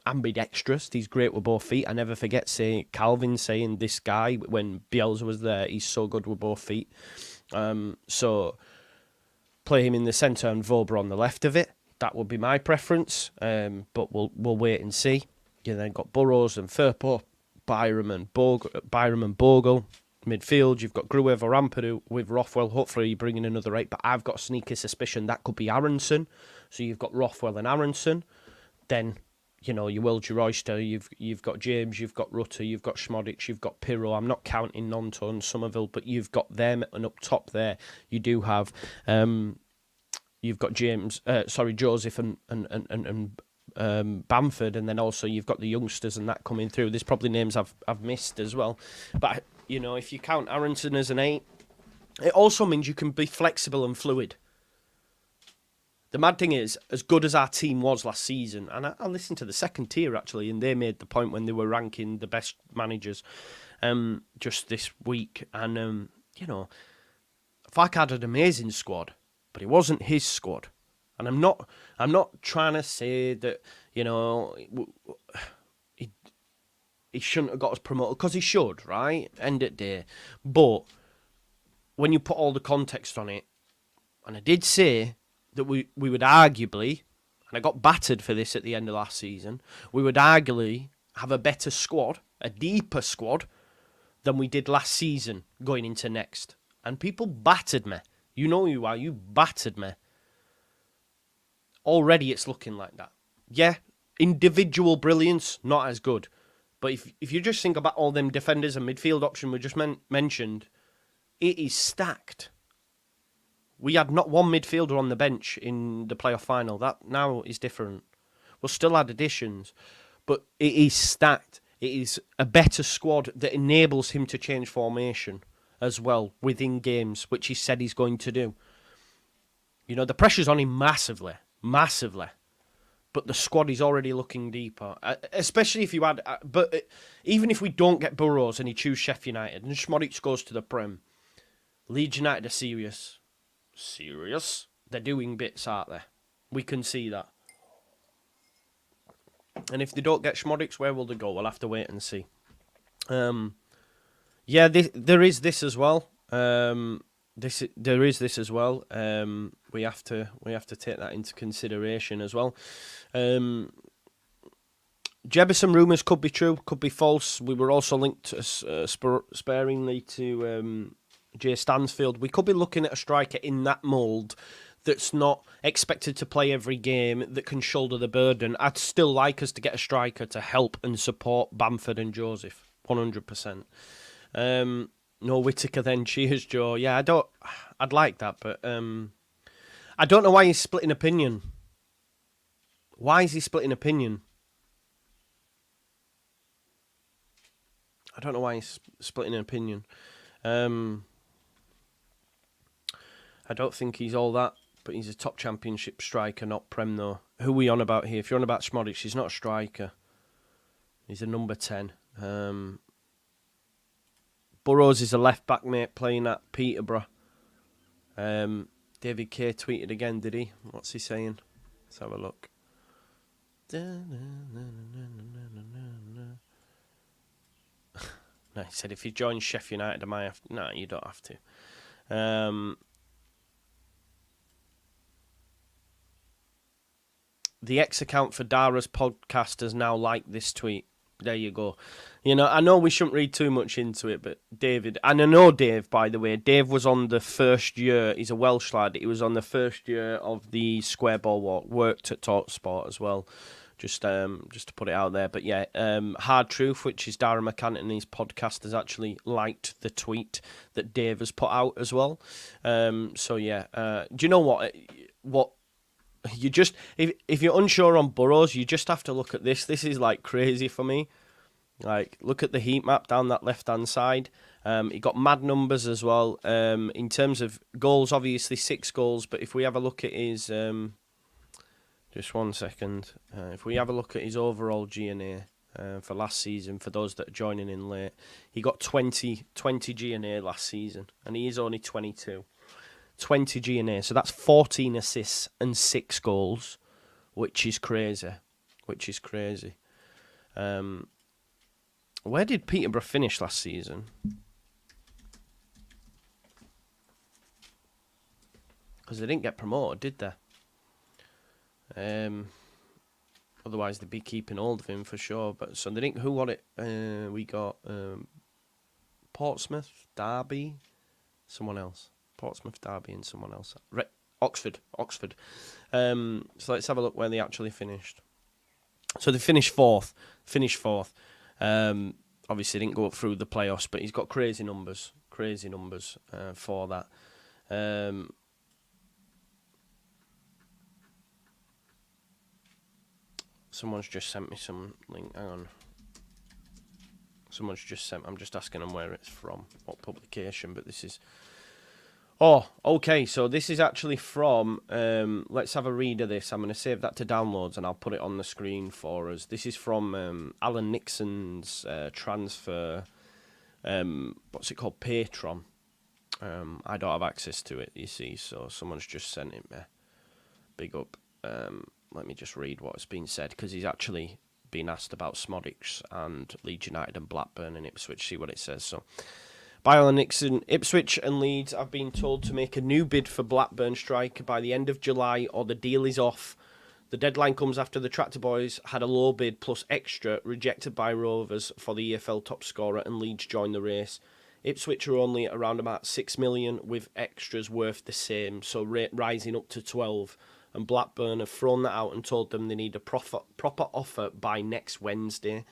ambidextrous. He's great with both feet. I never forget Calvin saying this guy when Bielsa was there, he's so good with both feet. So play him in the centre and Vobah on the left of it. That would be my preference. But we'll wait and see. You then got Burrows and Firpo, Byram and Bogle. Midfield, you've got Gruev or Ampadu with Rothwell. Hopefully bringing another 8. But I've got a sneaky suspicion that could be Aronson. So you've got Rothwell and Aronson. Then your World Your Oyster, you've got James, you've got Rutter, you've got Szmodic, you've got Pirro. I'm not counting Nonto and Somerville, but you've got them, and up top there you do have you've got Joseph and Bamford, and then also you've got the youngsters and that coming through. There's probably names I've missed as well, but if you count Aronson as an 8, it also means you can be flexible and fluid. The mad thing is, as good as our team was last season, and I listened to the second tier actually, and they made the point when they were ranking the best managers just this week. And, Fark had an amazing squad, but it wasn't his squad. And I'm not trying to say that, he shouldn't have got us promoted, because he should, right? End of day. But when you put all the context on it, and I did say that we would arguably, and I got battered for this at the end of last season, we would arguably have a better squad, a deeper squad, than we did last season going into next. And people battered me. You know who you are, you battered me. Already it's looking like that. Yeah, individual brilliance, not as good. But if you just think about all them defenders and midfield option we just mentioned, it is stacked. We had not one midfielder on the bench in the playoff final. That now is different. We'll still add additions, but it is stacked. It is a better squad that enables him to change formation as well within games, which he said he's going to do. The pressure's on him massively. But the squad is already looking deeper, especially if you add. But even if we don't get Burrows and he chooses Sheffield United and Szmodic goes to the Prem, Leeds United are serious. Serious? They're doing bits, aren't they? We can see that. And if they don't get Szmodic, where will they go? We'll have to wait and see. There is this as well. There is this as well. We have to take that into consideration as well. Jebison rumours could be true, could be false. We were also linked sparingly to Jay Stansfield. We could be looking at a striker in that mould that's not expected to play every game, that can shoulder the burden. I'd still like us to get a striker to help and support Bamford and Joseph, 100%. No Whittaker then, cheers Joe. Yeah, I'd like that, but I don't know why he's splitting opinion. Why is he splitting opinion? I don't know why he's splitting an opinion. I don't think he's all that, but he's a top championship striker, not Prem though. Who are we on about here? If you're on about Szmodic, he's not a striker. He's a number 10. Burrows is a left back, mate, playing at Peterborough. David Kay tweeted again, did he? What's he saying? Let's have a look. No, he said if you join Sheffield United, I might have to. No, you don't have to. The X account for Dara's podcast has now liked this tweet. There you go. I know we shouldn't read too much into it, but David, and I know Dave, by the way, Dave was on the first year, he's a Welsh lad, he was on the first year of the Square Ball Walk, worked at TalkSport as well, just to put it out there. But yeah, Hard Truth, which is Dara McCann, and his podcast, has actually liked the tweet that Dave has put out as well. So yeah, do you know what you just, if you're unsure on Burrows, you just have to look at this. This is like crazy for me. Like, look at the heat map down that left-hand side. He got mad numbers as well. In terms of goals, obviously 6 goals. But if we have a look at his... just one second. If we have a look at his overall GNA for last season, for those that are joining in late, he got 20 GNA last season. And he is only 22. 20 GNA. So that's 14 assists and 6 goals, which is crazy. Where did Peterborough finish last season? Because they didn't get promoted, did they? Otherwise, they'd be keeping hold of him for sure. But so they didn't. Who got it? We got Portsmouth, Derby, someone else. Portsmouth, Derby, and someone else. Oxford. So let's have a look where they actually finished. So they finished fourth. Obviously didn't go up through the playoffs, but he's got crazy numbers for that. Someone's just sent me some link. Hang on. I'm just asking them where it's from, what publication, but this is... Oh, okay, so this is actually from... let's have a read of this. I'm going to save that to downloads and I'll put it on the screen for us. This is from Alan Nixon's transfer... what's it called? Patron. I don't have access to it, you see, so someone's just sent it me. Big up. Let me just read what's been said, because he's actually been asked about Szmodics and Leeds United and Blackburn and Ipswich. See what it says. So, by Alan Nixon, Ipswich and Leeds have been told to make a new bid for Blackburn striker by the end of July, or the deal is off. The deadline comes after the Tractor Boys had a low bid plus extra rejected by Rovers for the EFL top scorer, and Leeds joined the race. Ipswich are only around about 6 million, with extras worth the same, so rising up to 12. And Blackburn have thrown that out and told them they need a proper offer by next Wednesday.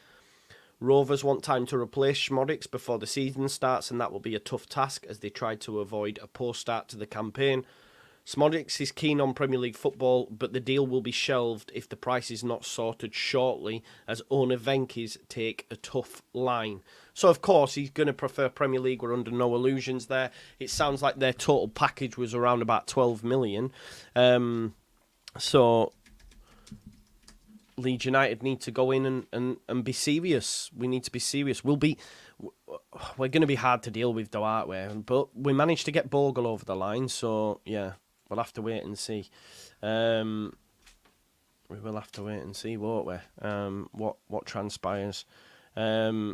Rovers want time to replace Szmodics before the season starts, and that will be a tough task as they try to avoid a poor start to the campaign. Szmodics is keen on Premier League football, but the deal will be shelved if the price is not sorted shortly, as owner Venkis take a tough line. So, of course, he's going to prefer Premier League. We're under no illusions there. It sounds like their total package was around about 12 million. So, Leeds United need to go in and be serious. We need to be serious. We're going to be hard to deal with, though, aren't we? But we managed to get Bogle over the line, so, yeah, we'll have to wait and see. We will have to wait and see, won't we? What transpires. Yeah.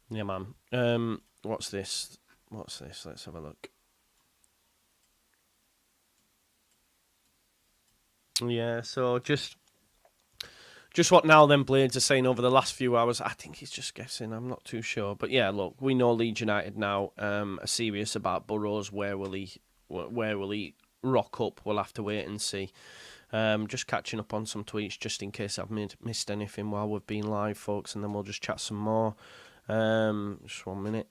Yeah, man. What's this? Let's have a look. Yeah, so just what Now Then Blades are saying over the last few hours. I think he's just guessing. I'm not too sure. But yeah, look, we know Leeds United now are serious about Burrows. Where will he rock up? We'll have to wait and see. Just catching up on some tweets just in case I've missed anything while we've been live, folks, and then we'll just chat some more. Just 1 minute.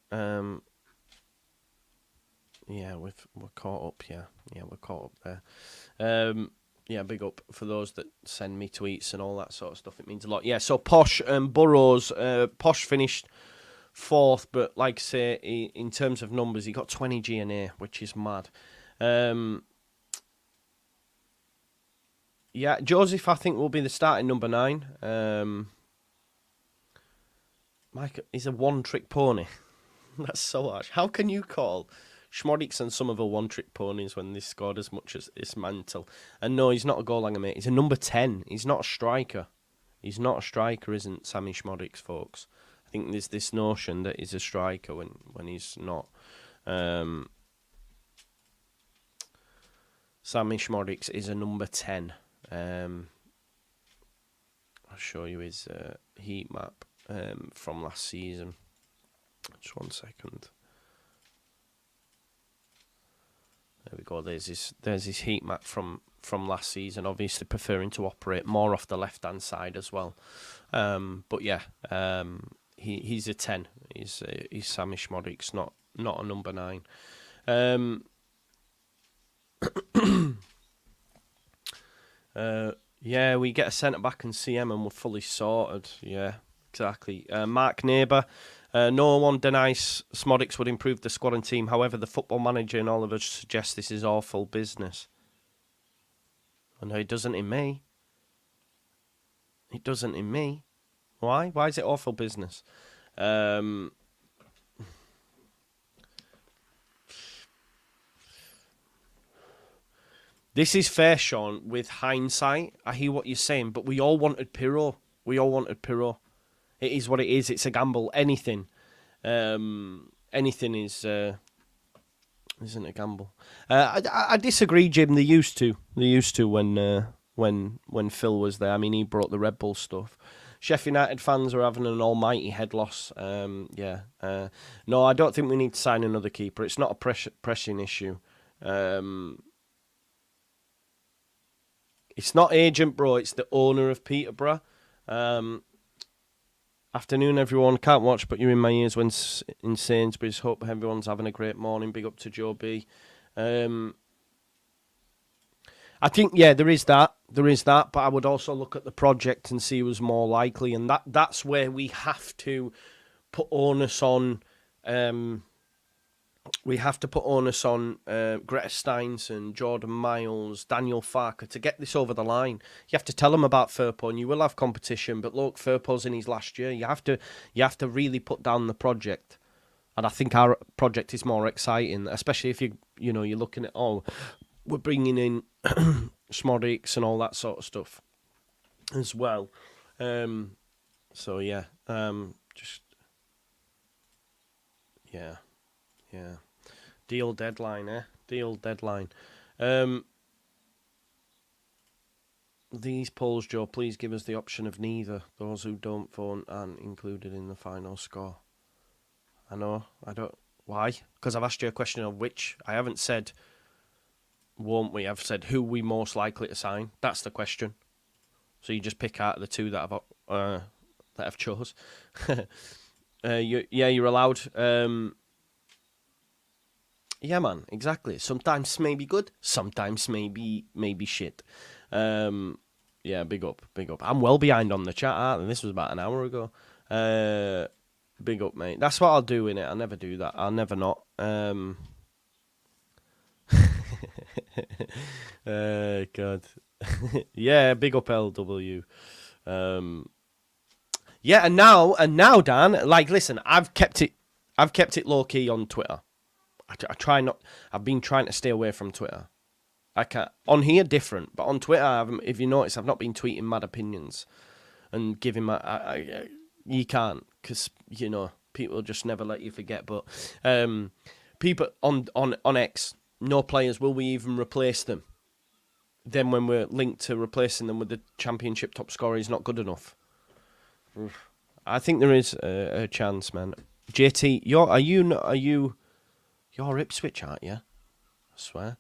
Yeah, we're caught up. Yeah, we're caught up there. Yeah, big up for those that send me tweets and all that sort of stuff. It means a lot. Yeah, so Posh and Burrows. Posh finished fourth, but like I say, in terms of numbers, he got 20 GNA, which is mad. Yeah, Joseph, I think, will be the starting number 9. Mike, he's a one-trick pony. That's so harsh. How can you call Szmodics and Somerville one-trick ponies when they scored as much as this Mantle? And no, he's not a goal-hanger, mate. He's a number 10. He's not a striker. He's not a striker, isn't Samy Smodic, folks. I think there's this notion that he's a striker when he's not. Samy Smodic is a number 10. I'll show you his heat map from last season. Just 1 second. There we go. There's his heat map from last season. Obviously, preferring to operate more off the left hand side as well. But yeah, he's a 10. He's Samy Smodic, not a number 9. Yeah, we get a centre back and CM and we're fully sorted. Yeah, exactly. Mark Neighbour. No one denies Szmodics would improve the squad and team. However, the football manager and all of us suggest this is awful business. And no, it doesn't in me. It doesn't in me. Why? Why is it awful business? This is fair, Sean, with hindsight. I hear what you're saying, but we all wanted Pirro. It is what it is. It's a gamble. Anything is Isn't a gamble. I disagree, Jim. They used to. They used to when Phil was there. I mean, he brought the Red Bull stuff. Sheffield United fans are having an almighty head loss. No, I don't think we need to sign another keeper. It's not a pressing issue. It's not agent, bro. It's the owner of Peterborough. Afternoon, everyone. Can't watch, but you're in my ears when in Sainsbury's. Hope everyone's having a great morning. Big up to Joe B. I think, yeah, there is that. There is that, but I would also look at the project and see who's more likely, and that's where we have to put onus on. We have to put onus on Greta Steins and Jordan Miles, Daniel Farker to get this over the line. You have to tell them about Firpo, and you will have competition. But look, Firpo's in his last year. You have to really put down the project, and I think our project is more exciting, especially if you're looking at we're bringing in Szmodics and all that sort of stuff as well. So yeah, Yeah. Deal deadline, eh? Deal deadline. These polls, Joe, please give us the option of neither. Those who don't vote aren't included in the final score. I know. I don't. Why? Because I've asked you a question of which. I haven't said, won't we? I've said who we most likely to sign. That's the question. So you just pick out the two that I've chose. You're allowed. Yeah, man, exactly. Sometimes maybe good, sometimes maybe shit. Yeah, big up. I'm well behind on the chat, aren't I? This was about an hour ago. Big up, mate. That's what I'll do in it. I'll never do that. I'll never not. God. Yeah, big up LW. Yeah, and now, Dan. Like, listen, I've kept it low key on Twitter. I try not. I've been trying to stay away from Twitter. I can't on here different, but on Twitter, if you notice, I've not been tweeting mad opinions and giving my. You can't, because people just never let you forget. But people on X, no players. Will we even replace them? Then when we're linked to replacing them with the championship top scorer, is not good enough. I think there is a chance, man. JT, You're Ipswich, aren't you? I swear.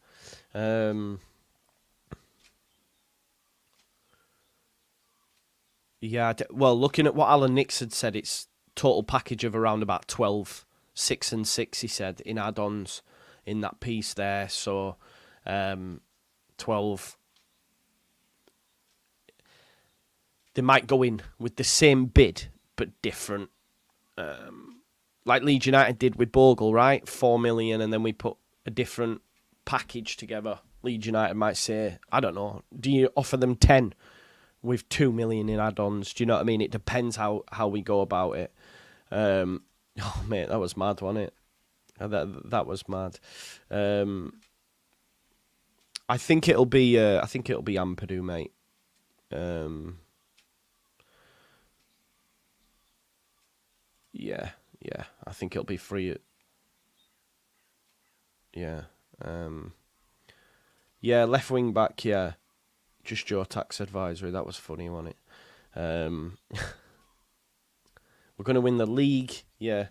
Yeah, well, looking at what Alan Nix had said, it's total package of around about 12, 6 and 6, he said, in add-ons in that piece there. So, 12. They might go in with the same bid, but different. Like Leeds United did with Bogle, right? 4 million, and then we put a different package together. Leeds United might say, I don't know, do you offer them 10 with 2 million in add-ons? Do you know what I mean? It depends how we go about it. Oh, mate, that was mad, wasn't it? That was mad. I think it'll be Ampadu, mate. Yeah, I think it'll be free. Yeah. Yeah, left wing back, yeah. Just your tax advisory. That was funny, wasn't it? We're going to win the league, yeah.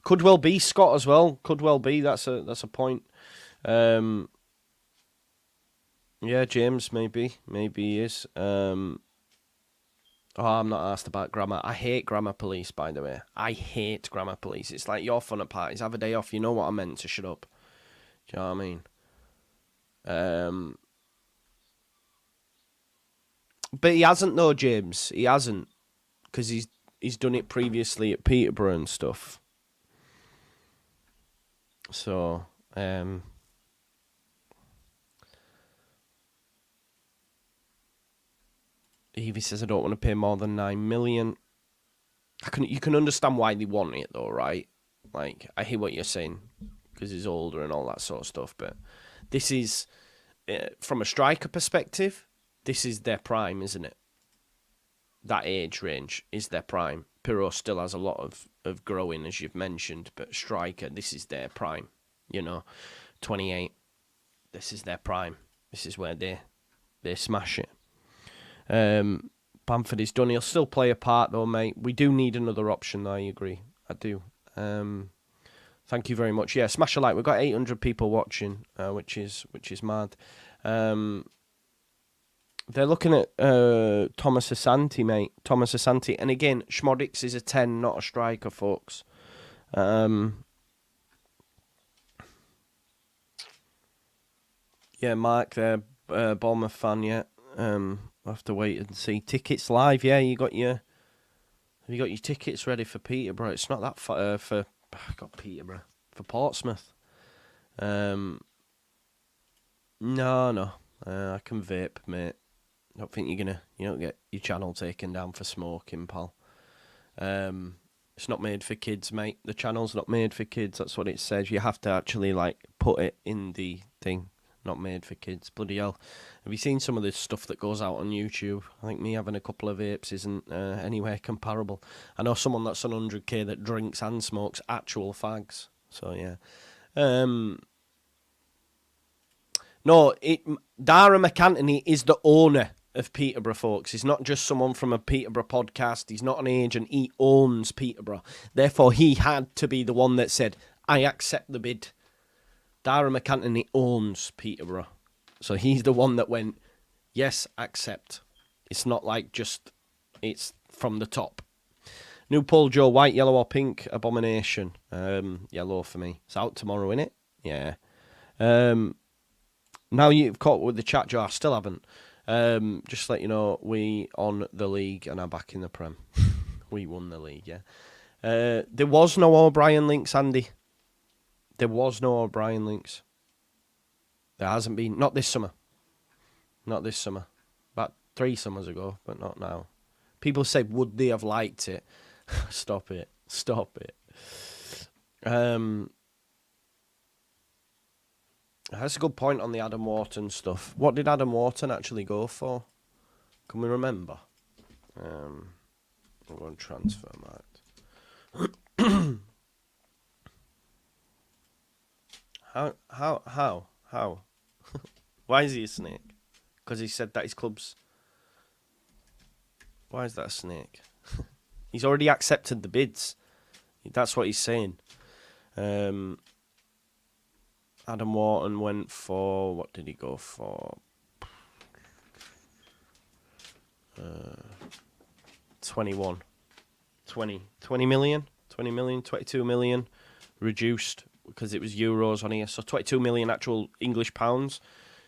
Could well be Scott as well. Could well be. That's a point. Yeah, James, maybe he is. I'm not asked about grammar. I hate grammar police, by the way. I hate grammar police. It's like you're fun at parties. Have a day off. You know what I meant, so shut up. Do you know what I mean? But he hasn't, though, James. He hasn't. Because he's done it previously at Peterborough and stuff. So, Evie says, I don't want to pay more than 9 million. You can understand why they want it, though, right? Like, I hear what you're saying, because he's older and all that sort of stuff, but this is, from a striker perspective, this is their prime, isn't it? That age range is their prime. Pirro still has a lot of growing, as you've mentioned, but striker, this is their prime. you know, 28. This is their prime. This is where they smash it. Bamford is done. He'll still play a part, though, mate. We do need another option, I agree. I do. Thank you very much. Yeah, smash a like. We've got 800 people watching, which is mad. They're looking at Thomas Asante, mate. Thomas Asante. And again, Szmodics is a 10, not a striker, folks. Yeah, Mark there, Bournemouth fan, yeah. We'll have to wait and see. Tickets live, yeah. Have you got your tickets ready for Peterborough? It's not that far for Peterborough, for Portsmouth. No. I can vape, mate. I don't think you don't get your channel taken down for smoking, pal. It's not made for kids, mate. The channel's not made for kids. That's what it says. You have to actually put it in the thing. Not made for kids. Bloody hell. Have you seen some of this stuff that goes out on YouTube? I think me having a couple of vapes isn't anywhere comparable. I know someone that's on 100k that drinks and smokes actual fags. So, yeah. No, Dara McAntony is the owner of Peterborough, folks. He's not just someone from a Peterborough podcast. He's not an agent. He owns Peterborough. Therefore, he had to be the one that said, I accept the bid. Dara McAntony owns Peterborough. So he's the one that went, yes, accept. It's not it's from the top. New Paul Joe, white, yellow or pink, Abomination. Yellow for me. It's out tomorrow, innit? Yeah. Now you've caught with the chat, Joe. I still haven't. Just to let you know, we on the league and are back in the Prem. We won the league, yeah. There was no O'Brien links, Andy. There was no O'Brien links. There hasn't been. Not this summer. Not this summer. About 3 summers ago, but not now. People say, would they have liked it? Stop it. Stop it. That's a good point on the Adam Wharton stuff. What did Adam Wharton actually go for? Can we remember? I'm going to transfer marked. How? Why is he a snake? Because he said that his club's... Why is that a snake? He's already accepted the bids. That's what he's saying. Adam Wharton went for... What did he go for? 21. 20 million? 20 million? 22 million? Reduced because it was euros on here. So 22 million actual English pounds.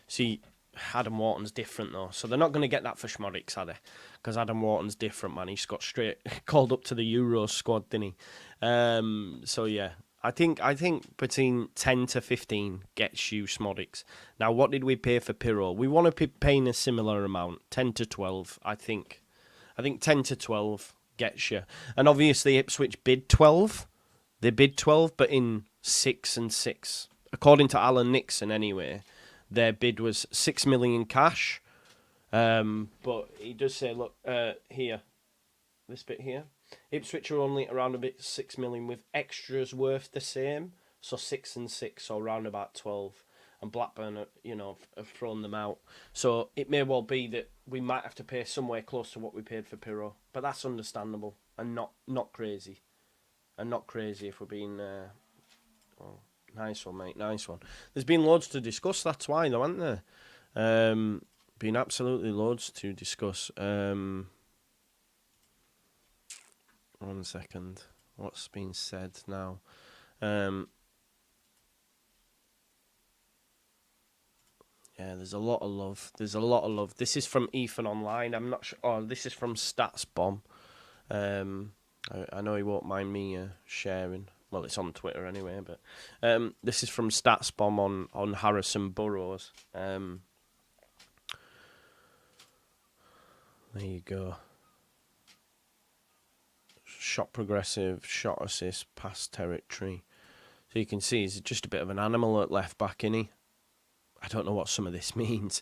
See, Adam Wharton's different though. So they're not going to get that for Szmodics, are they? Because Adam Wharton's different, man. He's got straight called up to the Euros squad, didn't he? So yeah. I think between 10 to 15 gets you Szmodics. Now, what did we pay for Pirro? We want to be paying a similar amount, 10 to 12, I think. I think 10 to 12 gets you. And obviously, Ipswich bid 12. They bid 12, but in 6 and 6. According to Alan Nixon, anyway, their bid was 6 million cash. But he does say, look, here, this bit here. Ipswich are only around about 6 million with extras worth the same. So 6 and 6, so around about 12. And Blackburn, have thrown them out. So it may well be that we might have to pay somewhere close to what we paid for Pirro. But that's understandable and not crazy. And not crazy if we're being... nice one, mate, nice one. There's been loads to discuss, that's why, though, hasn't there? Been absolutely loads to discuss. 1 second. What's been said now? Yeah, there's a lot of love. This is from Ethan Online. I'm not sure. Oh, this is from Stats Bomb. I know he won't mind me sharing. Well, it's on Twitter anyway, but this is from Stats Bomb on Harrison Burrows. There you go. Shot progressive, shot assist, pass territory. So you can see he's just a bit of an animal at left back, isn't he? I don't know what some of this means,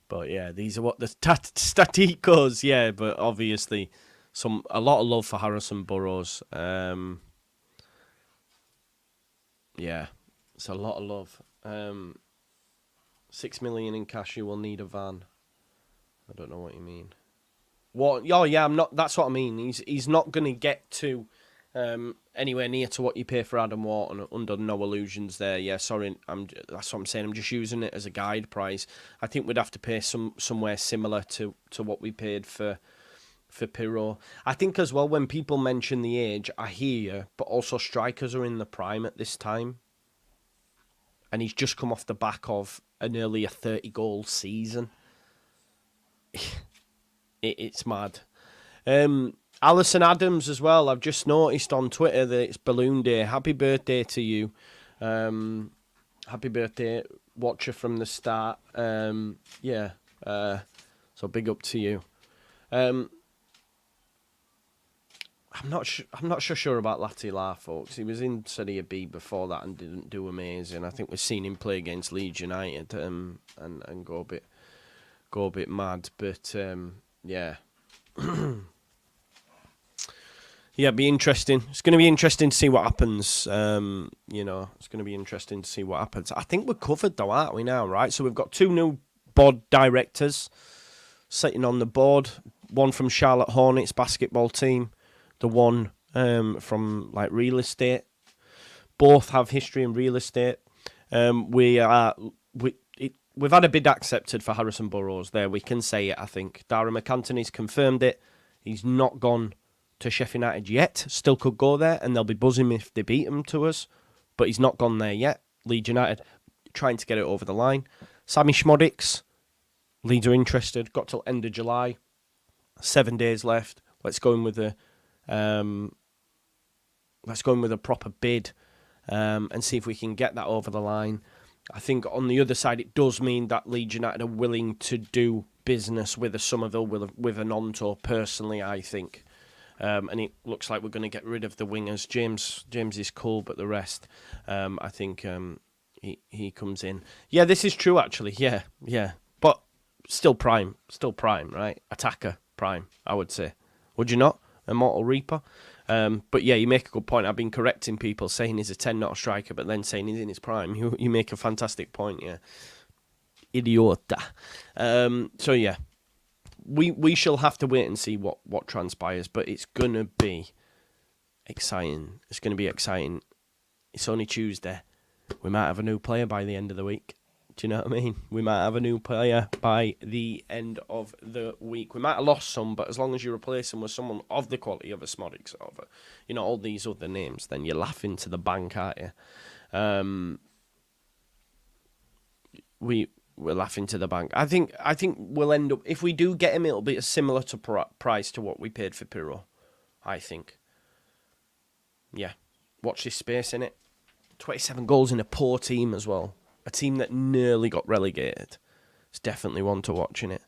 but yeah, these are what the staticos. Yeah, but obviously a lot of love for Harrison Burrows. Yeah, It's a lot of love. 6 million in cash, you will need a van. I don't know what you mean. What? Oh yeah, I'm not. That's what I mean. He's not going to get to anywhere near to what you pay for Adam Wharton. Under no illusions there. Yeah, sorry. That's what I'm saying. I'm just using it as a guide price. I think we'd have to pay somewhere similar to what we paid for Pirro. I think as well, when people mention the age, I hear you, but also strikers are in the prime at this time. And he's just come off the back of nearly a 30-goal season. It's mad. Alison Adams as well. I've just noticed on Twitter that it's Balloon Day. Happy birthday to you. Happy birthday, watcher from the start. So big up to you. I'm not sure about Latila, folks. He was in Serie B before that and didn't do amazing. I think we've seen him play against Leeds United and go a bit mad. But yeah, yeah, be interesting. It's going to be interesting to see what happens. It's going to be interesting to see what happens. I think we're covered though, aren't we now? Right. So we've got 2 new board directors sitting on the board. One from Charlotte Hornets basketball team. The one from like real estate. Both have history in real estate. We've had a bid accepted for Harrison Burrows there. We can say it, I think. Dara McAntony's confirmed it. He's not gone to Sheffield United yet. Still could go there, and they'll be buzzing if they beat him to us. But he's not gone there yet. Leeds United trying to get it over the line. Samy Smodic. Leeds are interested. Got till end of July. 7 days left. Let's go in with a proper bid and see if we can get that over the line. I think on the other side, it does mean that Leeds United are willing to do business with a Somerville, with a Nonto, personally, I think. And it looks like we're going to get rid of the wingers. James is cool, but the rest, I think he comes in. Yeah, this is true, actually. Yeah. But still prime, right? Attacker, prime, I would say. Would you not? Immortal Reaper. But yeah, you make a good point. I've been correcting people saying he's a 10, not a striker, but then saying he's in his prime. You make a fantastic point, yeah. Idiota. So yeah, we shall have to wait and see what transpires, but it's going to be exciting. It's going to be exciting. It's only Tuesday. We might have a new player by the end of the week. Do you know what I mean? We might have a new player by the end of the week. We might have lost some, but as long as you replace them with someone of the quality of a Szmodic, all these other names, then you're laughing to the bank, aren't you? We're laughing to the bank. I think we'll end up, if we do get him, it'll be similar to price to what we paid for Pirro. I think. Yeah. Watch this space, innit? 27 goals in a poor team as well. A team that nearly got relegated. It's definitely one to watch, innit?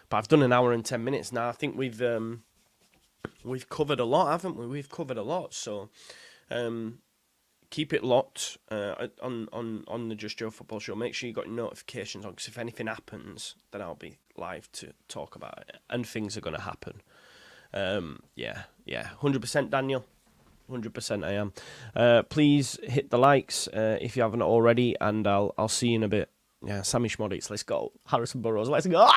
But I've done an hour and 10 minutes now. I think we've covered a lot, haven't we? We've covered a lot. So keep it locked on the Just Joe Football Show. Make sure you got your notifications on, because if anything happens, then I'll be live to talk about it. And things are going to happen. Yeah. 100% Daniel. 100% I am. Please hit the likes if you haven't already, and I'll see you in a bit. Yeah, Samy Smodic, let's go. Harrison Burrows, let's go.